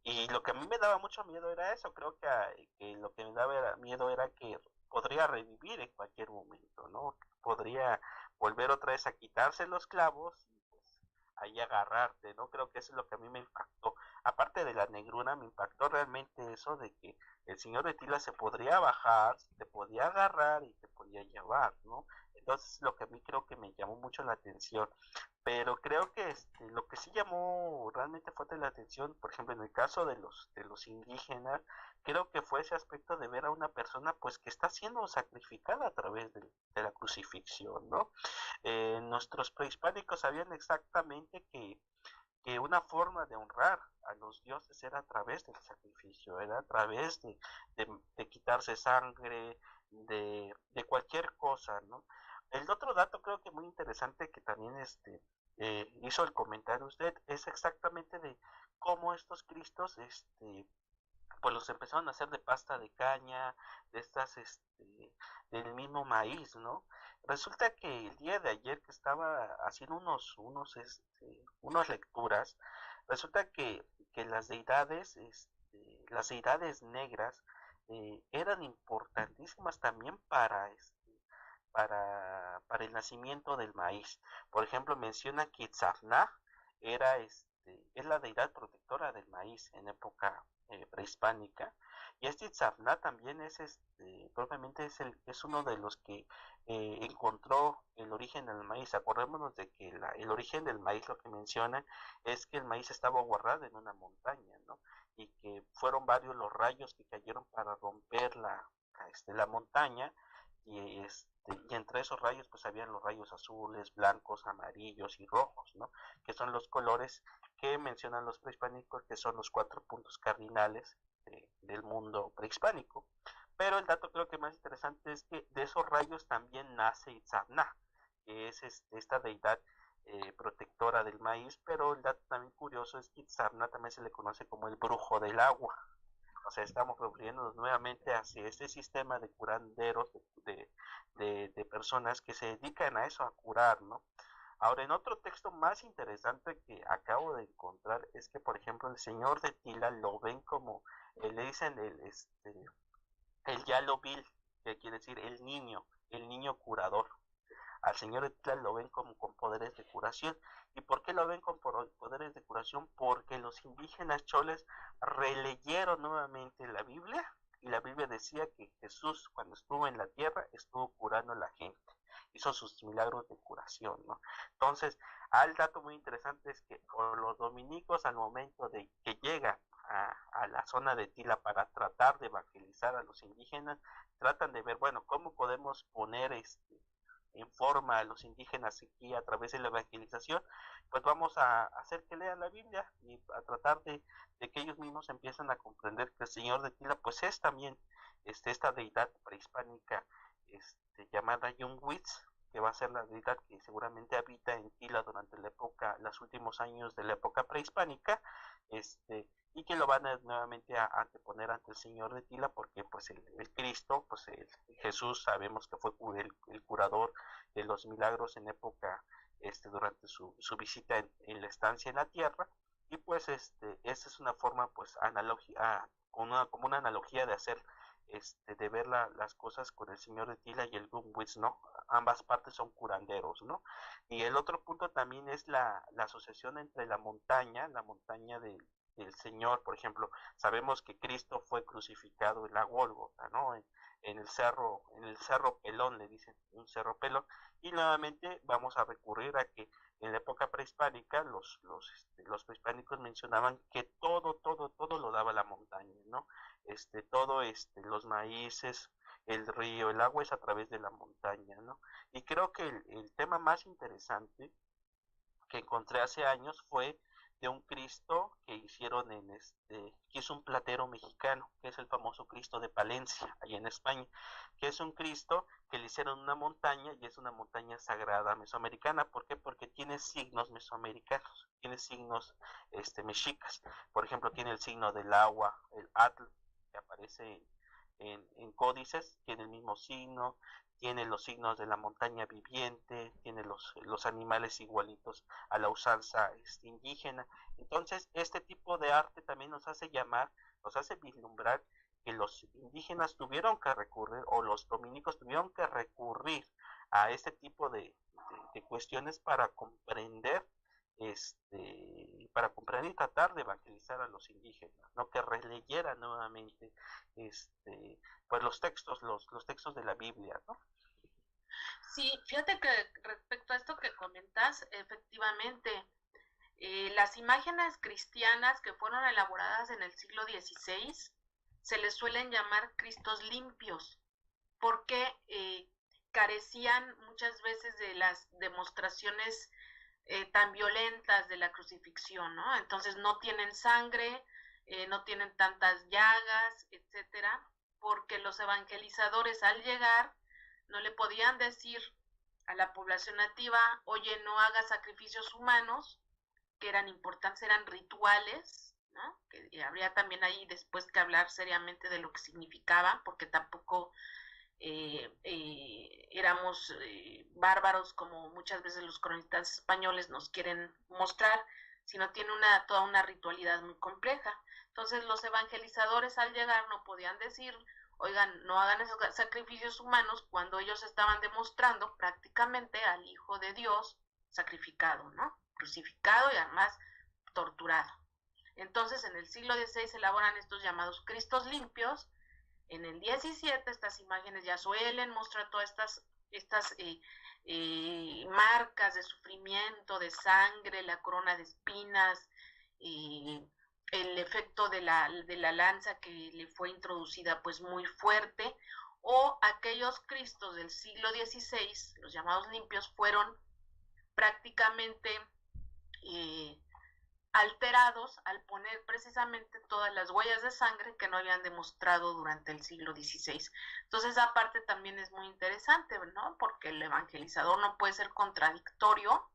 y lo que a mí me daba mucho miedo era eso, creo que lo que me daba miedo era que podría revivir en cualquier momento, ¿no? Podría volver otra vez a quitarse los clavos y pues ahí agarrarte, ¿no? Creo que eso es lo que a mí me impactó. Aparte de la negrura, me impactó realmente eso de que el señor de Tila se podría bajar, te podía agarrar y te podía llevar, ¿no? Entonces lo que a mí creo que me llamó mucho la atención, pero creo que lo que sí llamó realmente fuerte la atención, por ejemplo, en el caso de los indígenas, creo que fue ese aspecto de ver a una persona pues que está siendo sacrificada a través de la crucifixión, ¿no? Nuestros prehispánicos sabían exactamente que una forma de honrar a los dioses era a través del sacrificio, era a través de quitarse sangre, de cualquier cosa, ¿no? El otro dato creo que muy interesante que también hizo el comentario usted es exactamente de cómo estos cristos pues los empezaron a hacer de pasta de caña, de del mismo maíz, ¿no? Resulta que el día de ayer que estaba haciendo unas lecturas, resulta que las deidades negras eran importantísimas también para el nacimiento del maíz. Por ejemplo, menciona que Itzafna es la deidad protectora del maíz en época prehispánica. Y este Itzafna también propiamente es uno de los que encontró el origen del maíz. Acordémonos de que el origen del maíz, lo que menciona, es que el maíz estaba guardado en una montaña, ¿no? Y que fueron varios los rayos que cayeron para romper la montaña y y entre esos rayos pues habían los rayos azules, blancos, amarillos y rojos, ¿no? Que son los colores que mencionan los prehispánicos, que son los 4 puntos cardinales del mundo prehispánico. Pero el dato creo que más interesante es que de esos rayos también nace Itzamna, que es esta deidad protectora del maíz, pero el dato también curioso es que Itzamna también se le conoce como el brujo del agua. O sea, estamos refiriéndonos nuevamente hacia este sistema de curanderos, de personas que se dedican a eso, a curar, ¿no? Ahora, en otro texto más interesante que acabo de encontrar es que, por ejemplo, el señor de Tila lo ven como, le dicen el Yalovil, que quiere decir el niño curador. Al señor de Tila lo ven como con poderes de curación. ¿Y por qué lo ven con poderes de curación? Porque los indígenas choles releyeron nuevamente la Biblia y la Biblia decía que Jesús cuando estuvo en la tierra estuvo curando a la gente, hizo sus milagros de curación, ¿no? Entonces, el dato muy interesante es que los dominicos al momento de que llegan a la zona de Tila para tratar de evangelizar a los indígenas, tratan de ver, bueno, cómo podemos poner en forma a los indígenas aquí a través de la evangelización, pues vamos a hacer que lean la Biblia y a tratar de que ellos mismos empiecen a comprender que el Señor de Tila pues es también esta deidad prehispánica llamada Yungwitz, que va a ser la deidad que seguramente habita en Tila durante los últimos años de la época prehispánica, y que lo van nuevamente a anteponer ante el Señor de Tila, porque pues el Cristo, pues Jesús sabemos que fue el curador de los milagros en época, durante su visita en la estancia en la tierra, y pues esa es una forma pues analogía, como una analogía de hacer de ver las cosas con el señor de Tila y el Gunwitz, ¿no? Ambas partes son curanderos, ¿no? Y el otro punto también es la asociación entre la montaña del Señor, por ejemplo, sabemos que Cristo fue crucificado en la Gólgota, ¿no? En el cerro Pelón, le dicen, un cerro Pelón, y nuevamente vamos a recurrir a que en la época prehispánica los prehispánicos mencionaban que todo lo daba la montaña, ¿no? Todo los maíces, el río, el agua es a través de la montaña, ¿no? Y creo que el tema más interesante que encontré hace años fue de un Cristo que hicieron que es un platero mexicano, que es el famoso Cristo de Palencia, allá en España, que es un Cristo que le hicieron una montaña y es una montaña sagrada mesoamericana. ¿Por qué? Porque tiene signos mesoamericanos, tiene signos mexicas. Por ejemplo, tiene el signo del agua, el atl, que aparece en códices, tiene el mismo signo, tiene los signos de la montaña viviente, tiene los animales igualitos a la usanza indígena. Entonces, este tipo de arte también nos hace vislumbrar que los indígenas tuvieron que recurrir, o los dominicos tuvieron que recurrir a este tipo de cuestiones para comprender y tratar de evangelizar a los indígenas, no que releyeran nuevamente pues los textos de la Biblia, ¿no? Sí, fíjate que respecto a esto que comentas, efectivamente, las imágenes cristianas que fueron elaboradas en el siglo XVI se les suelen llamar Cristos limpios, porque carecían muchas veces de las demostraciones tan violentas de la crucifixión, ¿no? Entonces no tienen sangre, no tienen tantas llagas, etcétera, porque los evangelizadores al llegar no le podían decir a la población nativa, oye, no hagas sacrificios humanos, que eran importantes, eran rituales, ¿no? Que habría también ahí después que hablar seriamente de lo que significaba, porque tampoco éramos bárbaros como muchas veces los cronistas españoles nos quieren mostrar, sino tiene toda una ritualidad muy compleja. Entonces los evangelizadores al llegar no podían decir, oigan, no hagan esos sacrificios humanos, cuando ellos estaban demostrando prácticamente al Hijo de Dios sacrificado, ¿no? Crucificado y además torturado. Entonces en el siglo XVI se elaboran estos llamados Cristos limpios. En el 17 estas imágenes ya suelen mostrar todas estas marcas de sufrimiento, de sangre, la corona de espinas, el efecto de la lanza que le fue introducida pues muy fuerte, o aquellos Cristos del siglo XVI, los llamados limpios, fueron prácticamente alterados al poner precisamente todas las huellas de sangre que no habían demostrado durante el siglo XVI. Entonces esa parte también es muy interesante, ¿no? Porque el evangelizador no puede ser contradictorio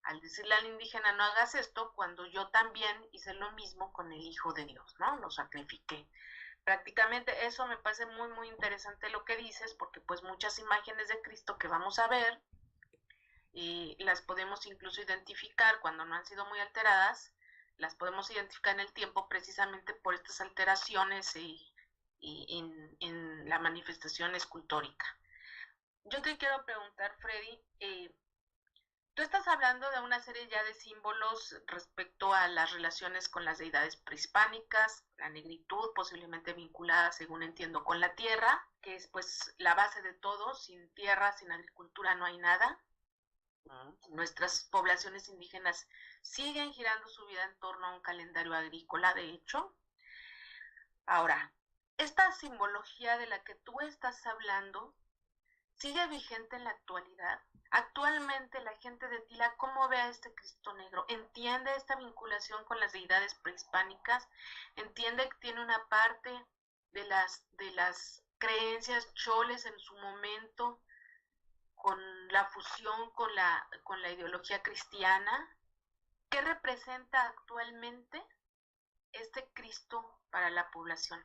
al decirle al indígena no hagas esto, cuando yo también hice lo mismo con el Hijo de Dios, ¿no? Lo sacrifiqué. Prácticamente eso me parece muy, muy interesante lo que dices, porque pues muchas imágenes de Cristo que vamos a ver, y las podemos incluso identificar cuando no han sido muy alteradas, las podemos identificar en el tiempo precisamente por estas alteraciones en la manifestación escultórica. Yo te quiero preguntar, Freddy, tú estás hablando de una serie ya de símbolos respecto a las relaciones con las deidades prehispánicas, la negritud posiblemente vinculada, según entiendo, con la tierra, que es pues la base de todo. Sin tierra, sin agricultura no hay nada. Nuestras poblaciones indígenas siguen girando su vida en torno a un calendario agrícola, de hecho. Ahora, esta simbología de la que tú estás hablando sigue vigente en la actualidad. Actualmente la gente de Tila, ¿cómo ve a este Cristo negro? ¿Entiende esta vinculación con las deidades prehispánicas? ¿Entiende que tiene una parte de las creencias choles en su momento con la fusión con la ideología cristiana? ¿Qué representa actualmente este Cristo para la población?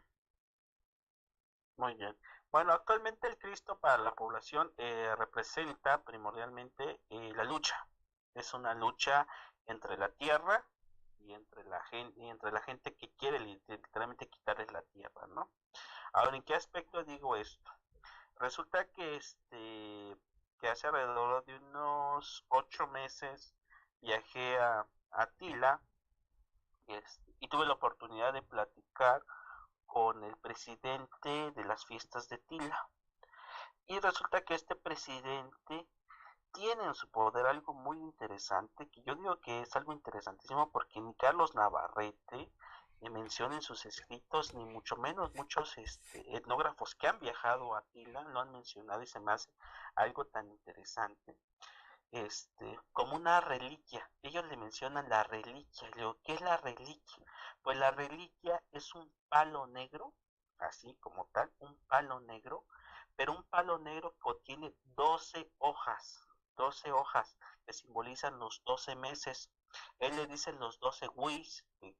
Muy bien. Bueno, actualmente el Cristo para la población representa primordialmente la lucha. Es una lucha entre la tierra y entre la gente que quiere literalmente quitarles la tierra, ¿no? Ahora, ¿en qué aspecto digo esto? Resulta que hace alrededor de unos 8 meses viajé a Tila y tuve la oportunidad de platicar con el presidente de las fiestas de Tila. Y resulta que este presidente tiene en su poder algo muy interesante, que yo digo que es algo interesantísimo porque ni Carlos Navarrete ni menciona en sus escritos, ni mucho menos muchos etnógrafos que han viajado a Tila lo han mencionado y se me hace algo tan interesante. Como una reliquia. Ellos le mencionan la reliquia. Le digo, ¿qué es la reliquia? Pues la reliquia es un palo negro, así como tal, un palo negro, pero un palo negro contiene 12 hojas que simbolizan los 12 meses. Él le dice los 12 Huis, que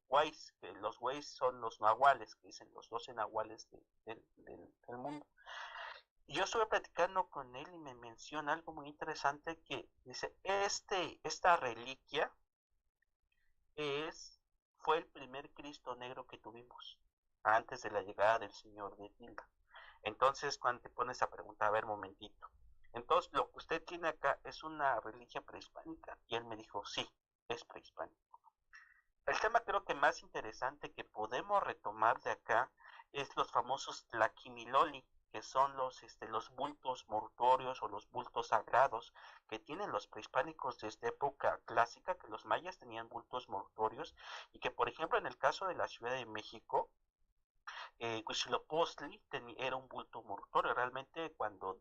los Huis son los nahuales, que dicen los 12 nahuales del mundo. Y yo estuve platicando con él y me menciona algo muy interesante que dice, esta reliquia fue el primer Cristo negro que tuvimos antes de la llegada del Señor de Tila. Entonces, cuando te pones a preguntar, a ver, momentito. Entonces, lo que usted tiene acá es una reliquia prehispánica. Y él me dijo, sí, es prehispánico. El tema creo que más interesante que podemos retomar de acá es los famosos tlaquimiloli, que son los bultos mortuorios o los bultos sagrados que tienen los prehispánicos desde época clásica, que los mayas tenían bultos mortuorios y que, por ejemplo, en el caso de la Ciudad de México, Huitzilopochtli era un bulto mortuorio. Realmente cuando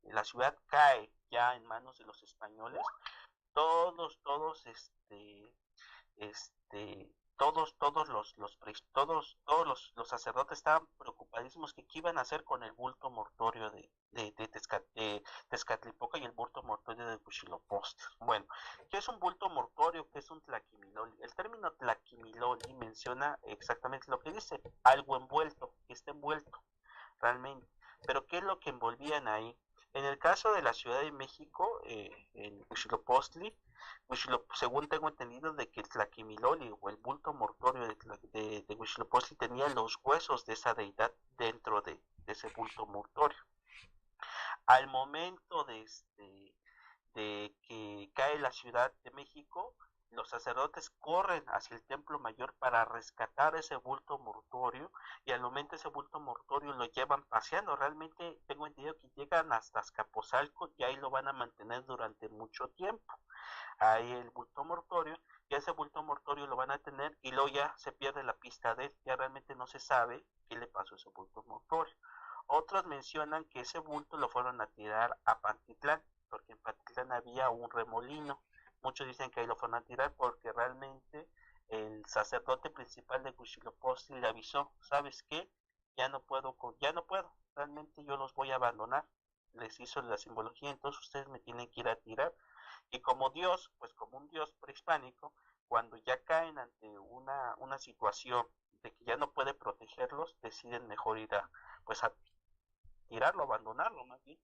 la ciudad cae ya en manos de los españoles, todos los sacerdotes estaban preocupadísimos que qué iban a hacer con el bulto mortuorio de Tezcatlipoca y el bulto mortuorio de Huitzilopochtli. Bueno, ¿qué es un bulto mortuorio? ¿Qué es un tlaquimiloli? El término tlaquimiloli menciona exactamente lo que dice, algo envuelto, que está envuelto realmente. Pero ¿qué es lo que envolvían ahí? En el caso de la Ciudad de México, en Huitzilopochtli, según tengo entendido de que el tlaquimiloli o el bulto mortuorio de Huitzilopochtli tenía los huesos de esa deidad dentro de ese bulto mortuorio. Al momento de que cae la Ciudad de México, los sacerdotes corren hacia el templo mayor para rescatar ese bulto mortuorio y al momento ese bulto mortuorio lo llevan paseando. Realmente tengo entendido que llegan hasta Azcapotzalco y ahí lo van a mantener durante mucho tiempo. Ahí el bulto mortuorio, y ese bulto mortuorio lo van a tener y luego ya se pierde la pista de él, ya realmente no se sabe qué le pasó a ese bulto mortuorio. Otros mencionan que ese bulto lo fueron a tirar a Pantitlán, porque en Pantitlán había un remolino. Muchos dicen que ahí lo fueron a tirar porque realmente el sacerdote principal de Huitzilopochtli le avisó, ¿sabes qué? Ya no puedo, realmente yo los voy a abandonar. Les hizo la simbología, entonces ustedes me tienen que ir a tirar. Y como Dios, pues como un Dios prehispánico, cuando ya caen ante una situación de que ya no puede protegerlos, deciden mejor ir a tirarlo, abandonarlo más bien.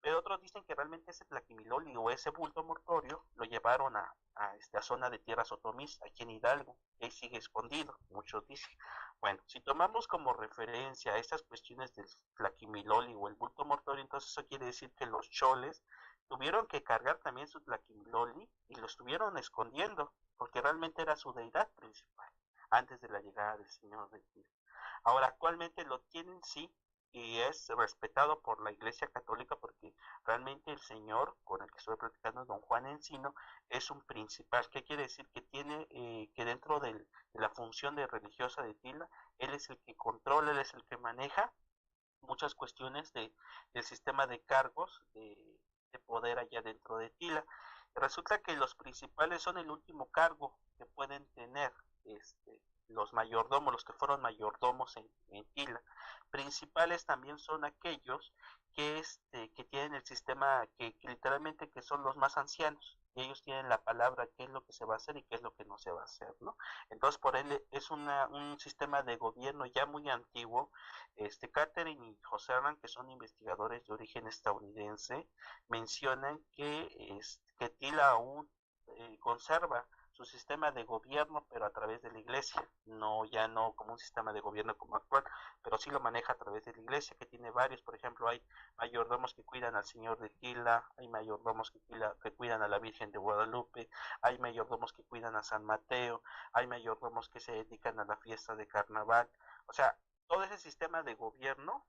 Pero otros dicen que realmente ese tlaquimiloli o ese bulto mortuorio lo llevaron a esta zona de tierras otomís, aquí en Hidalgo, y ahí sigue escondido, muchos dicen. Bueno, si tomamos como referencia estas cuestiones del tlaquimiloli o el bulto mortuorio, entonces eso quiere decir que los choles tuvieron que cargar también su tlaquimiloli y lo estuvieron escondiendo, porque realmente era su deidad principal, antes de la llegada del Señor de Tila. Ahora, actualmente lo tienen, sí, y es respetado por la Iglesia Católica porque realmente el señor con el que estoy platicando, don Juan Encino, es un principal. ¿Qué quiere decir? Que tiene que dentro de la función de religiosa de Tila, él es el que controla, él es el que maneja muchas cuestiones del sistema de cargos de poder allá dentro de Tila. Resulta que los principales son el último cargo que pueden tener los mayordomos, los que fueron mayordomos en Tila. Principales también son aquellos que tienen el sistema, que literalmente que son los más ancianos, y ellos tienen la palabra qué es lo que se va a hacer y qué es lo que no se va a hacer, ¿no? Entonces, por ende, es un sistema de gobierno ya muy antiguo. Catherine y José Hernán, que son investigadores de origen estadounidense, mencionan que Tila aún conserva su sistema de gobierno, pero a través de la iglesia, no ya no como un sistema de gobierno como actual, pero sí lo maneja a través de la iglesia, que tiene varios. Por ejemplo, hay mayordomos que cuidan al Señor de Tila, hay mayordomos que cuidan a la Virgen de Guadalupe, hay mayordomos que cuidan a San Mateo, hay mayordomos que se dedican a la fiesta de carnaval. O sea, todo ese sistema de gobierno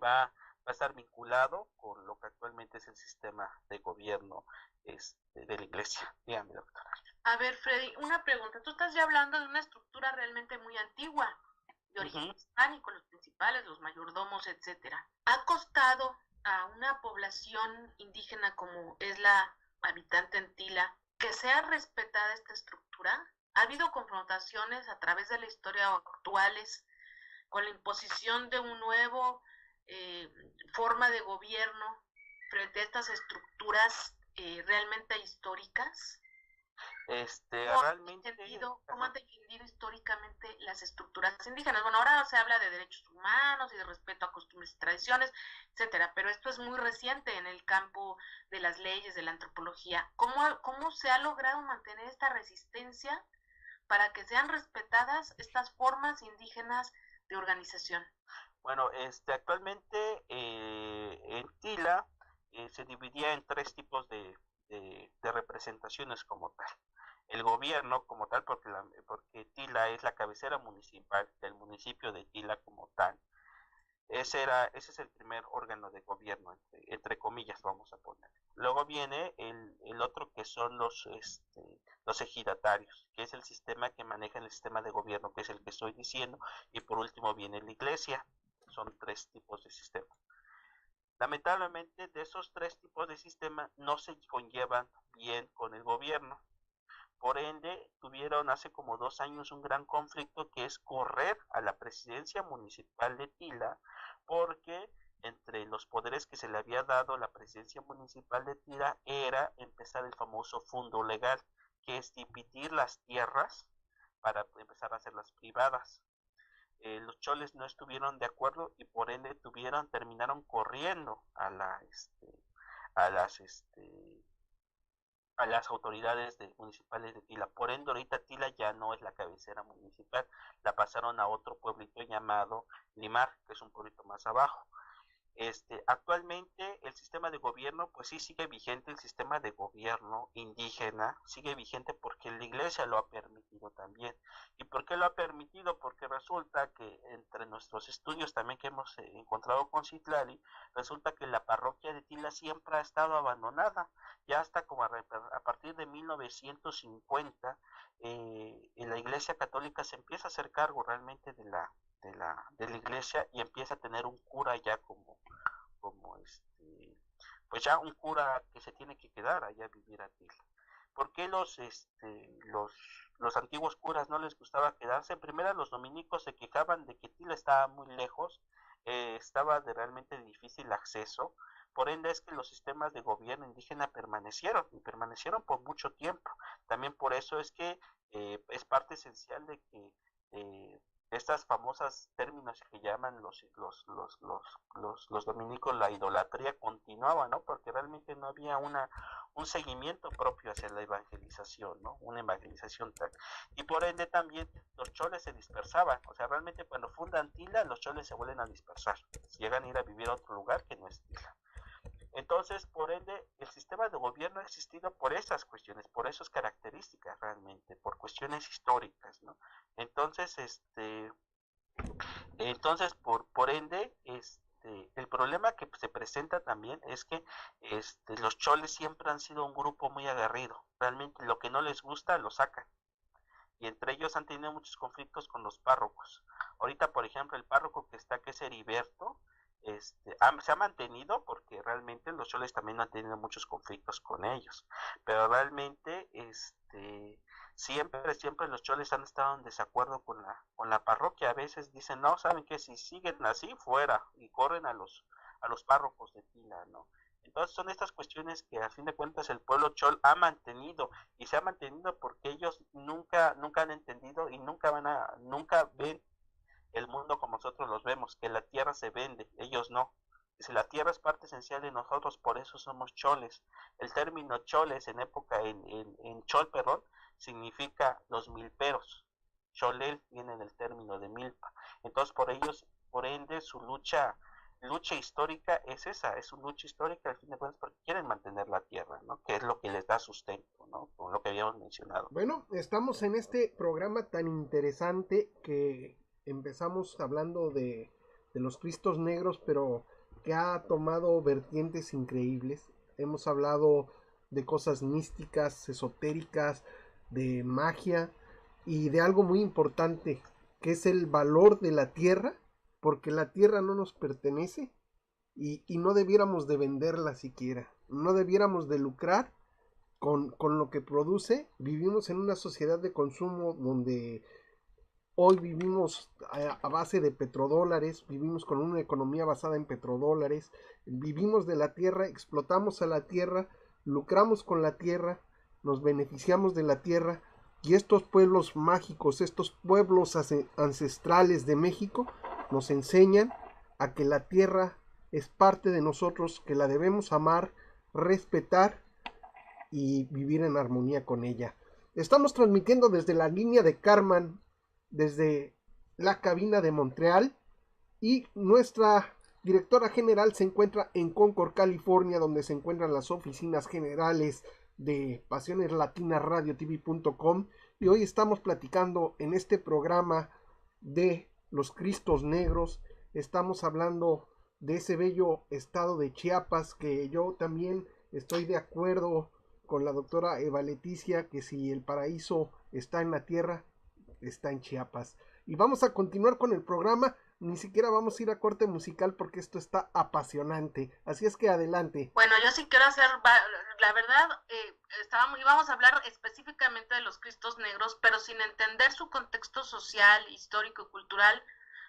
va a estar vinculado con lo que actualmente es el sistema de gobierno de la iglesia. Dígame, doctora. A ver, Freddy, una pregunta. Tú estás ya hablando de una estructura realmente muy antigua, de origen hispánico, los principales, los mayordomos, etcétera. ¿Ha costado a una población indígena como es la habitante en Tila que sea respetada esta estructura? ¿Ha habido confrontaciones a través de la historia actuales con la imposición de un nuevo forma de gobierno frente a estas estructuras realmente históricas? ¿Cómo han defendido históricamente las estructuras indígenas? Bueno, ahora se habla de derechos humanos y de respeto a costumbres y tradiciones, etcétera, pero esto es muy reciente en el campo de las leyes, de la antropología. ¿Cómo se ha logrado mantener esta resistencia para que sean respetadas estas formas indígenas de organización? Bueno, actualmente en Tila se dividía en 3 tipos de representaciones como tal. El gobierno como tal, porque Tila es la cabecera municipal del municipio de Tila como tal. Ese es el primer órgano de gobierno, entre comillas vamos a poner. Luego viene el otro que son los ejidatarios, que es el sistema que maneja el sistema de gobierno, que es el que estoy diciendo, y por último viene la iglesia. Son 3 tipos de sistema. Lamentablemente, de esos 3 tipos de sistema no se conllevan bien con el gobierno. Por ende, tuvieron hace como 2 años un gran conflicto, que es correr a la presidencia municipal de Tila, porque entre los poderes que se le había dado a la presidencia municipal de Tila era empezar el famoso fondo legal, que es dividir las tierras para empezar a hacerlas privadas. Los choles no estuvieron de acuerdo y por ende terminaron corriendo a las autoridades municipales de Tila. Por ende, ahorita Tila ya no es la cabecera municipal, la pasaron a otro pueblito llamado Limar, que es un pueblito más abajo. Actualmente el sistema de gobierno, pues sí sigue vigente, el sistema de gobierno indígena sigue vigente porque la iglesia lo ha permitido también. ¿Y por qué lo ha permitido? Porque resulta que entre nuestros estudios también que hemos encontrado con Citlali, resulta que la parroquia de Tila siempre ha estado abandonada, ya hasta como a partir de 1950, la iglesia católica se empieza a hacer cargo realmente de la iglesia y empieza a tener un cura ya pues ya un cura que se tiene que quedar allá a vivir a Tila. ¿Por qué los antiguos curas no les gustaba quedarse? En primera, los dominicos se quejaban de que Tila estaba muy lejos, estaba de realmente difícil acceso. Por ende es que los sistemas de gobierno indígena permanecieron por mucho tiempo. También por eso es que es parte esencial de que estas famosas términos que llaman los dominicos la idolatría continuaba, ¿no? Porque realmente no había un seguimiento propio hacia la evangelización, ¿no? Una evangelización tal. Y por ende también los choles se dispersaban, o sea, realmente cuando fundan Tila, los choles se vuelven a dispersar, llegan a ir a vivir a otro lugar que no es Tila. Entonces, por ende, el sistema de gobierno ha existido por esas cuestiones, por esas características realmente, por cuestiones históricas, ¿no? Entonces, por ende, el problema que se presenta también es que los choles siempre han sido un grupo muy aguerrido. Realmente lo que no les gusta lo sacan. Y entre ellos han tenido muchos conflictos con los párrocos. Ahorita, por ejemplo, el párroco que es Heriberto, se ha mantenido porque realmente los choles también han tenido muchos conflictos con ellos, pero realmente siempre los choles han estado en desacuerdo con la parroquia. A veces dicen, no, saben que si siguen así, fuera, y corren a los párrocos de Tila, ¿no? Entonces son estas cuestiones que a fin de cuentas el pueblo chol ha mantenido, y se ha mantenido porque ellos nunca han entendido y nunca ven el mundo como nosotros los vemos, que la tierra se vende, ellos no. Si la tierra es parte esencial de nosotros, por eso somos choles. El término choles en chol, perdón, significa los milperos. Cholel viene del término de milpa. Entonces, por ende, su lucha histórica es esa, es una lucha histórica al fin de cuentas porque quieren mantener la tierra, ¿no? Que es lo que les da sustento, ¿no? Por lo que habíamos mencionado. Bueno, estamos en este programa tan interesante que empezamos hablando de los Cristos Negros, pero que ha tomado vertientes increíbles. Hemos hablado de cosas místicas, esotéricas, de magia y de algo muy importante, que es el valor de la tierra, porque la tierra no nos pertenece y no debiéramos de venderla siquiera, no debiéramos de lucrar con lo que produce. Vivimos en una sociedad de consumo donde hoy vivimos a base de petrodólares, vivimos con una economía basada en petrodólares, vivimos de la tierra, explotamos a la tierra, lucramos con la tierra, nos beneficiamos de la tierra, y estos pueblos mágicos, estos pueblos ancestrales de México nos enseñan a que la tierra es parte de nosotros, que la debemos amar, respetar y vivir en armonía con ella. Estamos transmitiendo desde la línea de Carman, desde la cabina de Montreal, y nuestra directora general se encuentra en Concord, California, donde se encuentran las oficinas generales de pasioneslatinasradiotv.com, y hoy estamos platicando en este programa de los Cristos Negros. Estamos hablando de ese bello estado de Chiapas, que yo también estoy de acuerdo con la doctora Eva Leticia, que si el paraíso está en la tierra, está en Chiapas. Y vamos a continuar con el programa. Ni siquiera vamos a ir a corte musical porque esto está apasionante. Así es que adelante. Bueno, yo sí quiero hacer, la verdad, íbamos a hablar específicamente de los Cristos Negros, pero sin entender su contexto social, histórico y cultural,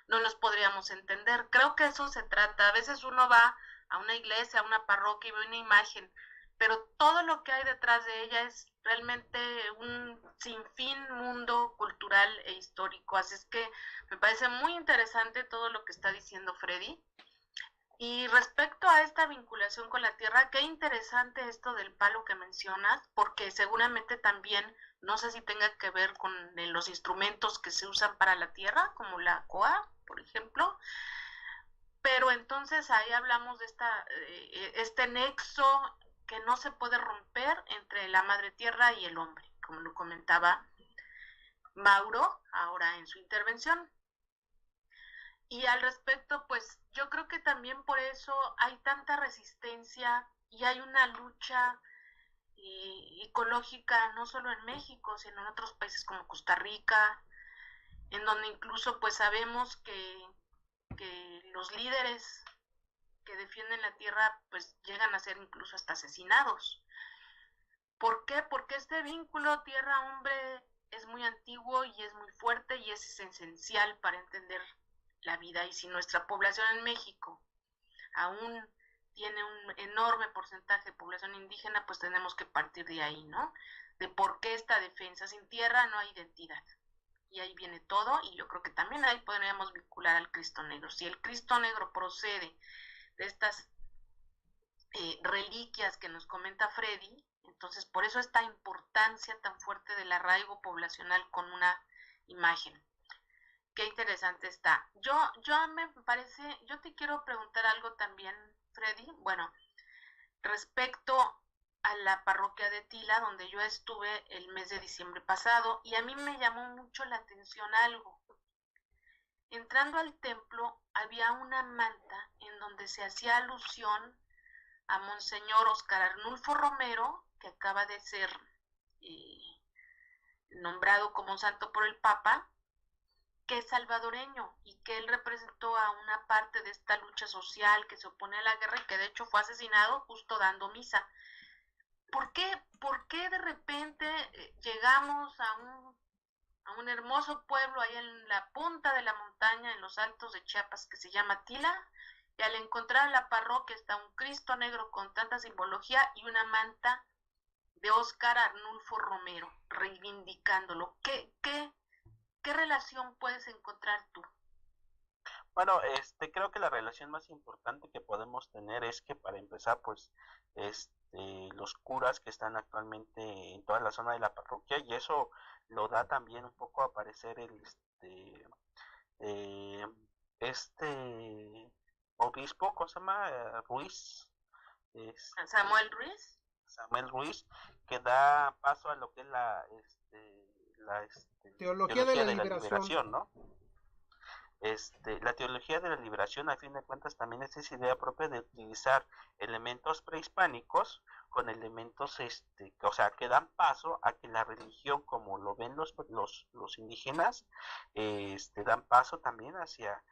no los podríamos entender. Creo que eso se trata. A veces uno va a una iglesia, a una parroquia y ve una imagen, pero todo lo que hay detrás de ella es realmente un sinfín mundo cultural e histórico. Así es que me parece muy interesante todo lo que está diciendo Freddy. Y respecto a esta vinculación con la tierra, qué interesante esto del palo que mencionas, porque seguramente también, no sé si tenga que ver con los instrumentos que se usan para la tierra, como la coa, por ejemplo. Pero entonces ahí hablamos de este nexo que no se puede romper entre la madre tierra y el hombre, como lo comentaba Mauro ahora en su intervención. Y al respecto, pues yo creo que también por eso hay tanta resistencia y hay una lucha ecológica no solo en México, sino en otros países como Costa Rica, en donde incluso pues sabemos que los líderes que defienden la tierra pues llegan a ser incluso hasta asesinados. ¿Por qué? Porque este vínculo tierra-hombre es muy antiguo y es muy fuerte y es esencial para entender la vida. Y si nuestra población en México aún tiene un enorme porcentaje de población indígena, pues tenemos que partir de ahí, ¿no? De por qué esta defensa. Sin tierra no hay identidad. Y ahí viene todo, y yo creo que también ahí podríamos vincular al Cristo Negro. Si el Cristo Negro procede de estas reliquias que nos comenta Freddy, entonces por eso esta importancia tan fuerte del arraigo poblacional con una imagen. Qué interesante está. Yo me parece, yo te quiero preguntar algo también, Freddy. Bueno, respecto a la parroquia de Tila, donde yo estuve el mes de diciembre pasado, y a mí me llamó mucho la atención algo. Entrando al templo había una manta en donde se hacía alusión a Monseñor Óscar Arnulfo Romero, que acaba de ser nombrado como santo por el Papa, que es salvadoreño y que él representó a una parte de esta lucha social que se opone a la guerra y que de hecho fue asesinado justo dando misa. ¿Por qué de repente llegamos a un hermoso pueblo ahí en la punta de la montaña, en los altos de Chiapas, que se llama Tila, y al encontrar en la parroquia está un Cristo Negro con tanta simbología y una manta de Óscar Arnulfo Romero, reivindicándolo? ¿Qué relación puedes encontrar tú? Bueno, creo que la relación más importante que podemos tener es que para empezar, pues, los curas que están actualmente en toda la zona de la parroquia, y eso lo da también un poco a parecer eh, este obispo, ¿cómo se llama? Ruiz, Samuel Ruiz. Samuel Ruiz, que da paso a lo que es Teología de teología la de la liberación. liberación, ¿no? La teología de la liberación, a fin de cuentas, también es esa idea propia de utilizar elementos prehispánicos con elementos, o sea, que dan paso a que la religión, como lo ven los indígenas, dan paso también hacia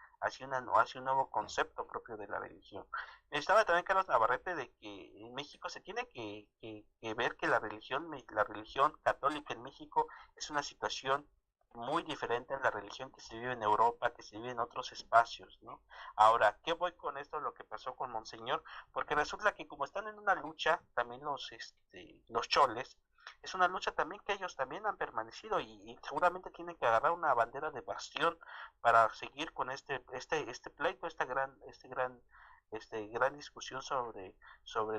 un nuevo concepto propio de la religión. Estaba también Carlos Navarrete de que en México se tiene que ver que la religión católica en México es una situación muy diferente a la religión que se vive en Europa, que se vive en otros espacios, ¿no? Ahora, ¿qué voy con esto? Lo que pasó con Monseñor, porque resulta que como están en una lucha, también los choles, es una lucha también que ellos también han permanecido y seguramente tienen que agarrar una bandera de bastión para seguir con este pleito, gran discusión sobre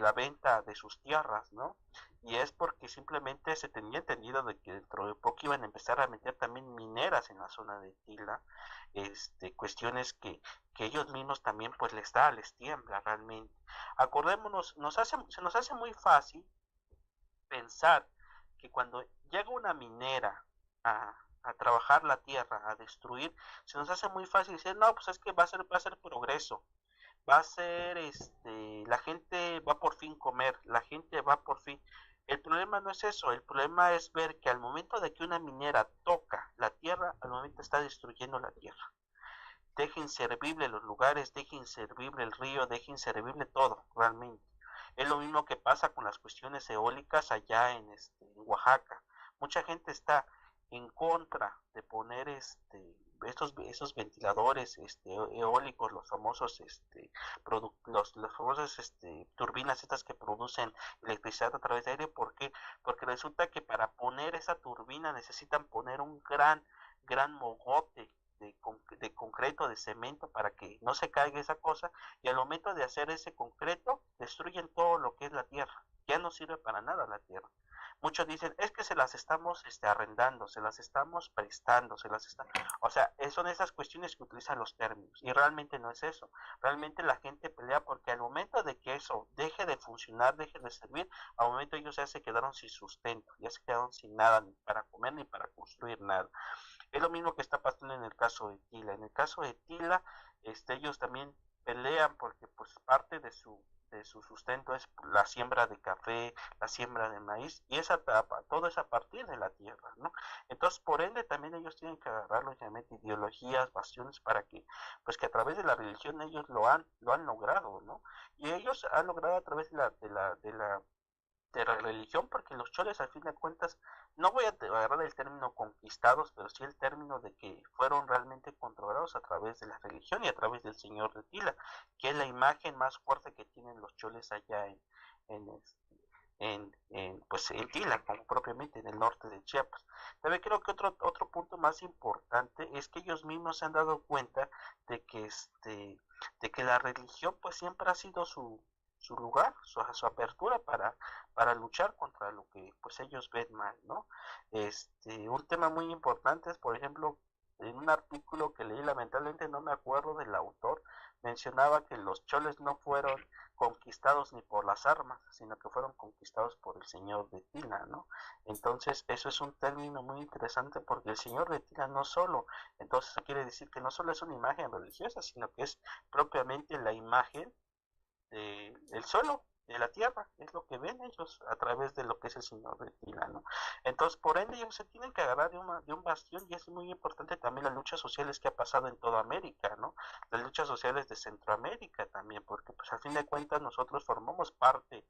la venta de sus tierras, ¿no? Y es porque simplemente se tenía entendido de que dentro de poco iban a empezar a meter también mineras en la zona de Tila, cuestiones que ellos mismos también pues les tiembla realmente. Acordémonos, se nos hace muy fácil pensar que cuando llega una minera a trabajar la tierra, a destruir, se nos hace muy fácil decir, no, pues es que va a ser progreso, va a ser, la gente va por fin comer, la gente va por fin. El problema no es eso, el problema es ver que al momento de que una minera toca la tierra, al momento está destruyendo la tierra. Deja inservible los lugares, deja inservible el río, deja inservible todo, realmente. Es lo mismo que pasa con las cuestiones eólicas allá en Oaxaca. Mucha gente está en contra de poner esos ventiladores eólicos, los famosos los famosas turbinas estas que producen electricidad a través de aire. ¿Por qué? Porque resulta que para poner esa turbina necesitan poner un gran mogote de concreto, de cemento, para que no se caiga esa cosa, y al momento de hacer ese concreto destruyen todo lo que es la tierra, ya no sirve para nada la tierra. Muchos dicen, es que se las estamos arrendando, se las estamos prestando, o sea, son esas cuestiones que utilizan los términos, y realmente no es eso. Realmente la gente pelea porque al momento de que eso deje de funcionar, deje de servir, al momento ellos ya se quedaron sin sustento, ya se quedaron sin nada, ni para comer ni para construir nada. Es lo mismo que está pasando en el caso de Tila. En el caso de Tila, ellos también pelean porque pues parte de su sustento es la siembra de café, la siembra de maíz, y todo es a partir de la tierra, ¿no? Entonces, por ende, también ellos tienen que agarrar lógicamente ideologías, bastiones, para que, pues que a través de la religión ellos lo han logrado, ¿no? Y ellos han logrado a través de la religión, porque los choles al fin de cuentas, no voy a agarrar el término conquistados, pero sí el término de que fueron realmente controlados a través de la religión y a través del señor de Tila, que es la imagen más fuerte que tienen los choles allá en, pues en Tila, como propiamente en el norte de Chiapas. También creo que otro punto más importante es que ellos mismos se han dado cuenta de que la religión pues siempre ha sido su lugar, su apertura para luchar contra lo que pues ellos ven mal, ¿no? Un tema muy importante es, por ejemplo, en un artículo que leí, lamentablemente no me acuerdo del autor, mencionaba que los choles no fueron conquistados ni por las armas, sino que fueron conquistados por el señor de Tila, ¿no? Entonces, eso es un término muy interesante, porque el señor de Tila no solo, entonces eso quiere decir que no solo es una imagen religiosa, sino que es propiamente la imagen del suelo, de la tierra, es lo que ven ellos a través de lo que es el señor de Tila, ¿no? Entonces, por ende, ellos se tienen que agarrar de un bastión, y es muy importante también las luchas sociales que ha pasado en toda América, ¿no? Las luchas sociales de Centroamérica también, porque pues a fin de cuentas nosotros formamos parte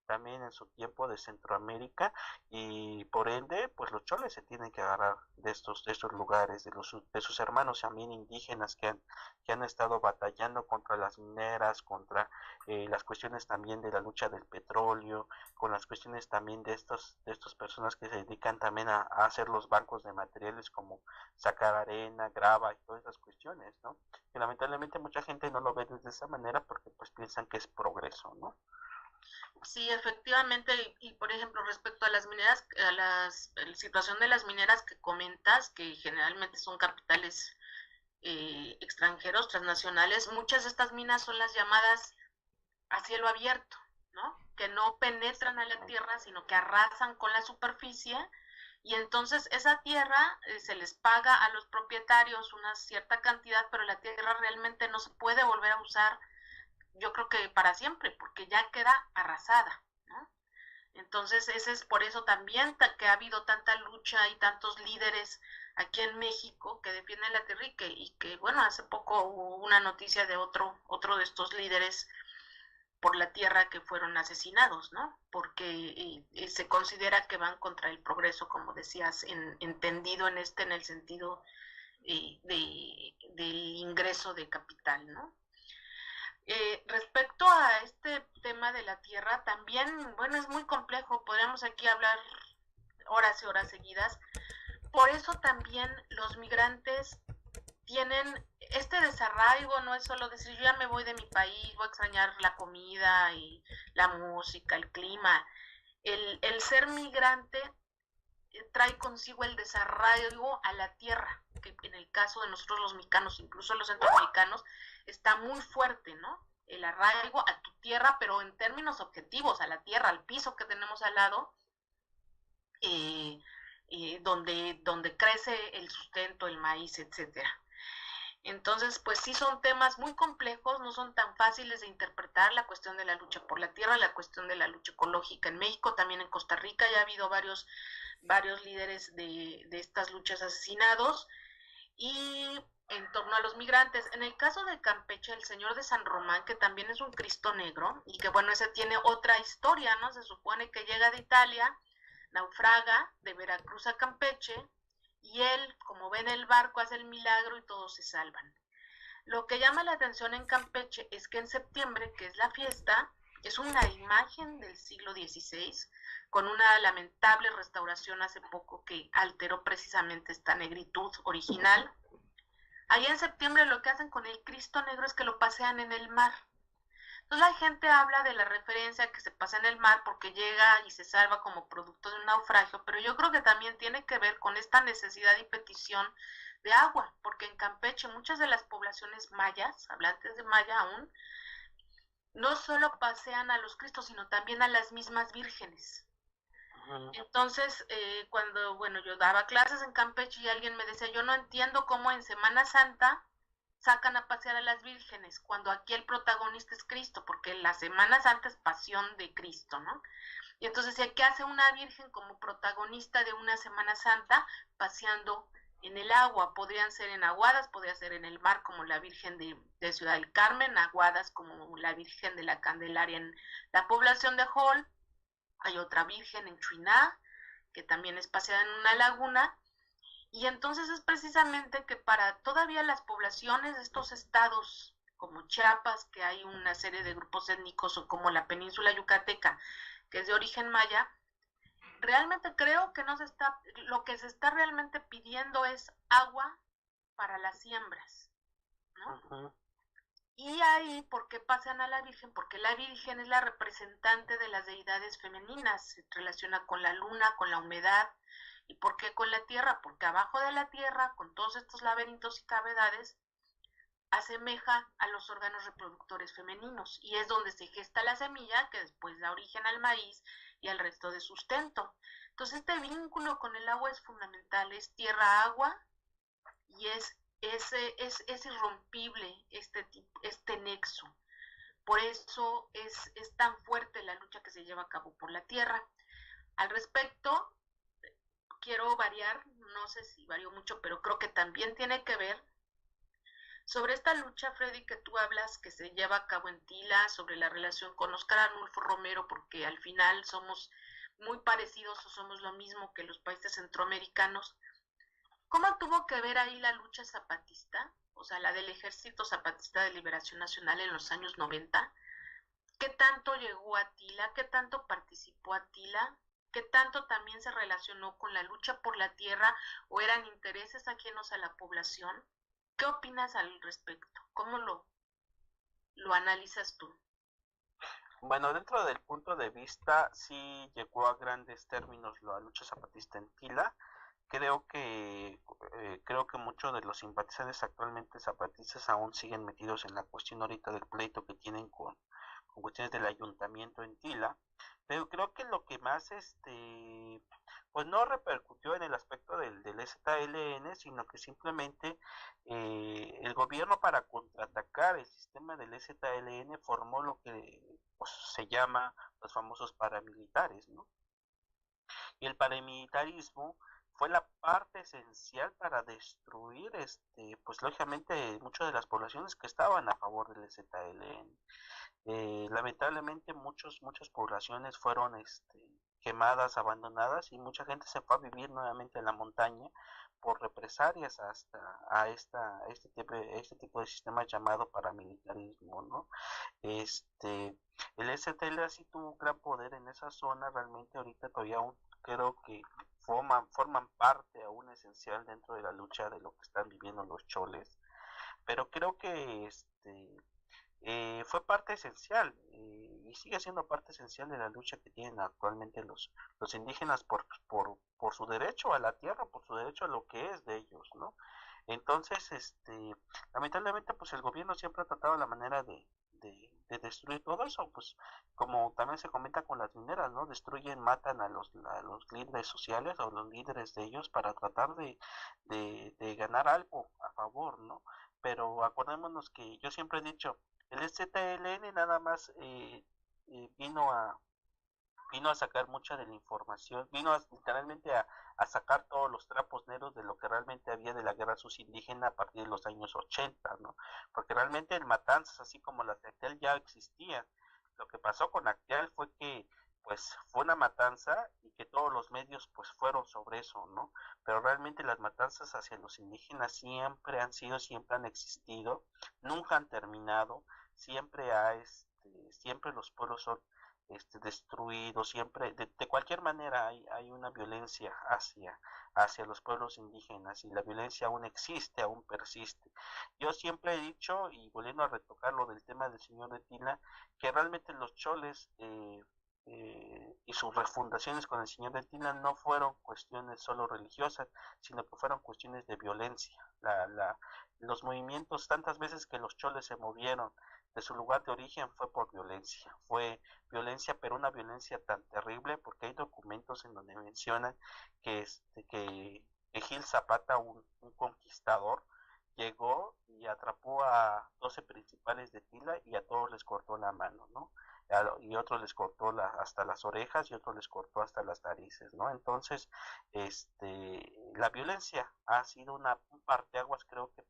también en su tiempo de Centroamérica, y por ende pues los choles se tienen que agarrar de estos lugares, de sus hermanos también indígenas que han estado batallando contra las mineras, contra las cuestiones también de la lucha del petróleo, con las cuestiones también de estas personas que se dedican también a hacer los bancos de materiales como sacar arena, grava y todas esas cuestiones, ¿no? Que lamentablemente mucha gente no lo ve de esa manera porque pues piensan que es progreso, ¿no? Sí, efectivamente, por ejemplo, respecto a las mineras, la situación de las mineras que comentas, que generalmente son capitales extranjeros, transnacionales, muchas de estas minas son las llamadas a cielo abierto, ¿no? Que no penetran a la tierra, sino que arrasan con la superficie, y entonces esa tierra se les paga a los propietarios una cierta cantidad, pero la tierra realmente no se puede volver a usar, yo creo que para siempre, porque ya queda arrasada, ¿no? Entonces, ese es por eso también que ha habido tanta lucha y tantos líderes aquí en México que defienden la tierra, y que bueno, hace poco hubo una noticia de otro de estos líderes por la tierra que fueron asesinados, ¿no? Porque se considera que van contra el progreso, como decías, entendido en el sentido del ingreso de capital, ¿no? Respecto a este tema de la tierra, también, bueno, es muy complejo, podríamos aquí hablar horas y horas seguidas. Por eso también los migrantes tienen este desarraigo, no es solo decir yo ya me voy de mi país, voy a extrañar la comida y la música, el clima. El ser migrante trae consigo el desarraigo a la tierra, que en el caso de nosotros los mexicanos, incluso los centroamericanos, está muy fuerte, ¿no? El arraigo a tu tierra, pero en términos objetivos, a la tierra, al piso que tenemos al lado, donde crece el sustento, el maíz, etcétera. Entonces, pues sí son temas muy complejos, no son tan fáciles de interpretar, la cuestión de la lucha por la tierra, la cuestión de la lucha ecológica en México, también en Costa Rica ya ha habido varios líderes de estas luchas asesinados, y en torno a los migrantes. En el caso de Campeche, el señor de San Román, que también es un Cristo negro, y que bueno, ese tiene otra historia, ¿no? Se supone que llega de Italia, naufraga de Veracruz a Campeche, y él, como ven el barco, hace el milagro y todos se salvan. Lo que llama la atención en Campeche es que en septiembre, que es la fiesta, es una imagen del siglo XVI, con una lamentable restauración hace poco que alteró precisamente esta negritud original. Allá en septiembre lo que hacen con el Cristo negro es que lo pasean en el mar. Entonces la gente habla de la referencia que se pasa en el mar porque llega y se salva como producto de un naufragio, pero yo creo que también tiene que ver con esta necesidad y petición de agua, porque en Campeche muchas de las poblaciones mayas, hablantes de maya aún, no solo pasean a los cristos, sino también a las mismas vírgenes. Entonces, cuando, bueno, yo daba clases en Campeche y alguien me decía, yo no entiendo cómo en Semana Santa sacan a pasear a las vírgenes, cuando aquí el protagonista es Cristo, porque la Semana Santa es pasión de Cristo, ¿no? Y entonces, ¿qué hace una virgen como protagonista de una Semana Santa paseando en el agua? Podrían ser en aguadas, podría ser en el mar, como la Virgen de Ciudad del Carmen, aguadas como la Virgen de la Candelaria en la población de Jol. Hay otra virgen en Chuiná, que también es paseada en una laguna, y entonces es precisamente que para todavía las poblaciones de estos estados, como Chiapas, que hay una serie de grupos étnicos, o como la península yucateca, que es de origen maya, realmente creo que lo que se está realmente pidiendo es agua para las siembras, ¿no? Uh-huh. Y ahí, ¿por qué pasan a la Virgen? Porque la Virgen es la representante de las deidades femeninas, se relaciona con la luna, con la humedad. ¿Y por qué con la tierra? Porque abajo de la tierra, con todos estos laberintos y cavidades, asemeja a los órganos reproductores femeninos, y es donde se gesta la semilla que después da origen al maíz y al resto de sustento. Entonces este vínculo con el agua es fundamental, es tierra-agua, y es irrompible este nexo. Por eso es tan fuerte la lucha que se lleva a cabo por la tierra. Al respecto, quiero variar, no sé si varío mucho, pero creo que también tiene que ver Sobre esta lucha, Freddy, que tú hablas, que se lleva a cabo en Tila, sobre la relación con Óscar Arnulfo Romero, porque al final somos muy parecidos o somos lo mismo que los países centroamericanos, ¿cómo tuvo que ver ahí la lucha zapatista? O sea, la del Ejército Zapatista de Liberación Nacional en los años 90. ¿Qué tanto llegó a Tila? ¿Qué tanto participó a Tila? ¿Qué tanto también se relacionó con la lucha por la tierra o eran intereses ajenos a la población? ¿Qué opinas al respecto? ¿Cómo lo analizas tú? Bueno, dentro del punto de vista, sí llegó a grandes términos la lucha zapatista en Tila. Creo que muchos de los simpatizantes actualmente zapatistas aún siguen metidos en la cuestión ahorita del pleito que tienen con cuestiones del ayuntamiento en Tila, pero creo que lo que más pues no repercutió en el aspecto del ZLN, sino que simplemente el gobierno, para contraatacar el sistema del ZLN, formó lo que pues, se llama los famosos paramilitares, ¿no? Y el paramilitarismo fue la parte esencial para destruir, pues lógicamente, muchas de las poblaciones que estaban a favor del ZLN. Lamentablemente muchas poblaciones fueron quemadas, abandonadas, y mucha gente se fue a vivir nuevamente en la montaña por represalias hasta este tipo de sistema llamado paramilitarismo, ¿no? El STL sí tuvo un gran poder en esa zona. Realmente ahorita todavía aún creo que forman parte aún esencial dentro de la lucha de lo que están viviendo los choles, pero creo que fue parte esencial, y sigue siendo parte esencial de la lucha que tienen actualmente los indígenas por su derecho a la tierra, por su derecho a lo que es de ellos, ¿no? Entonces, lamentablemente, pues el gobierno siempre ha tratado la manera de destruir todo eso, pues como también se comenta con las mineras, ¿no? Destruyen, matan a los líderes sociales o los líderes de ellos para tratar de ganar algo a favor, ¿no? Pero acordémonos que yo siempre he dicho, el ZLN nada más vino a sacar mucha de la información, literalmente a sacar todos los trapos negros de lo que realmente había de la guerra susindígena a partir de los años 80, ¿no? Porque realmente el matanzas, así como las de Acteal, ya existían. Lo que pasó con Acteal fue que pues fue una matanza y que todos los medios pues fueron sobre eso, ¿no? Pero realmente las matanzas hacia los indígenas siempre han existido, nunca han terminado, siempre los pueblos son destruidos, siempre, de cualquier manera hay una violencia hacia los pueblos indígenas, y la violencia aún existe, aún persiste. Yo siempre he dicho, y volviendo a retocar lo del tema del señor de Tila, que realmente los choles y sus refundaciones con el señor de Tila no fueron cuestiones solo religiosas, sino que fueron cuestiones de violencia. Los movimientos, tantas veces que los choles se movieron de su lugar de origen, fue violencia, pero una violencia tan terrible, porque hay documentos en donde mencionan que Gil Zapata, un conquistador, llegó y atrapó a 12 principales de Tila y a todos les cortó la mano, ¿no? Y otros les cortó hasta las orejas, y otros les cortó hasta las narices, ¿no? Entonces, la violencia ha sido un parteaguas, creo que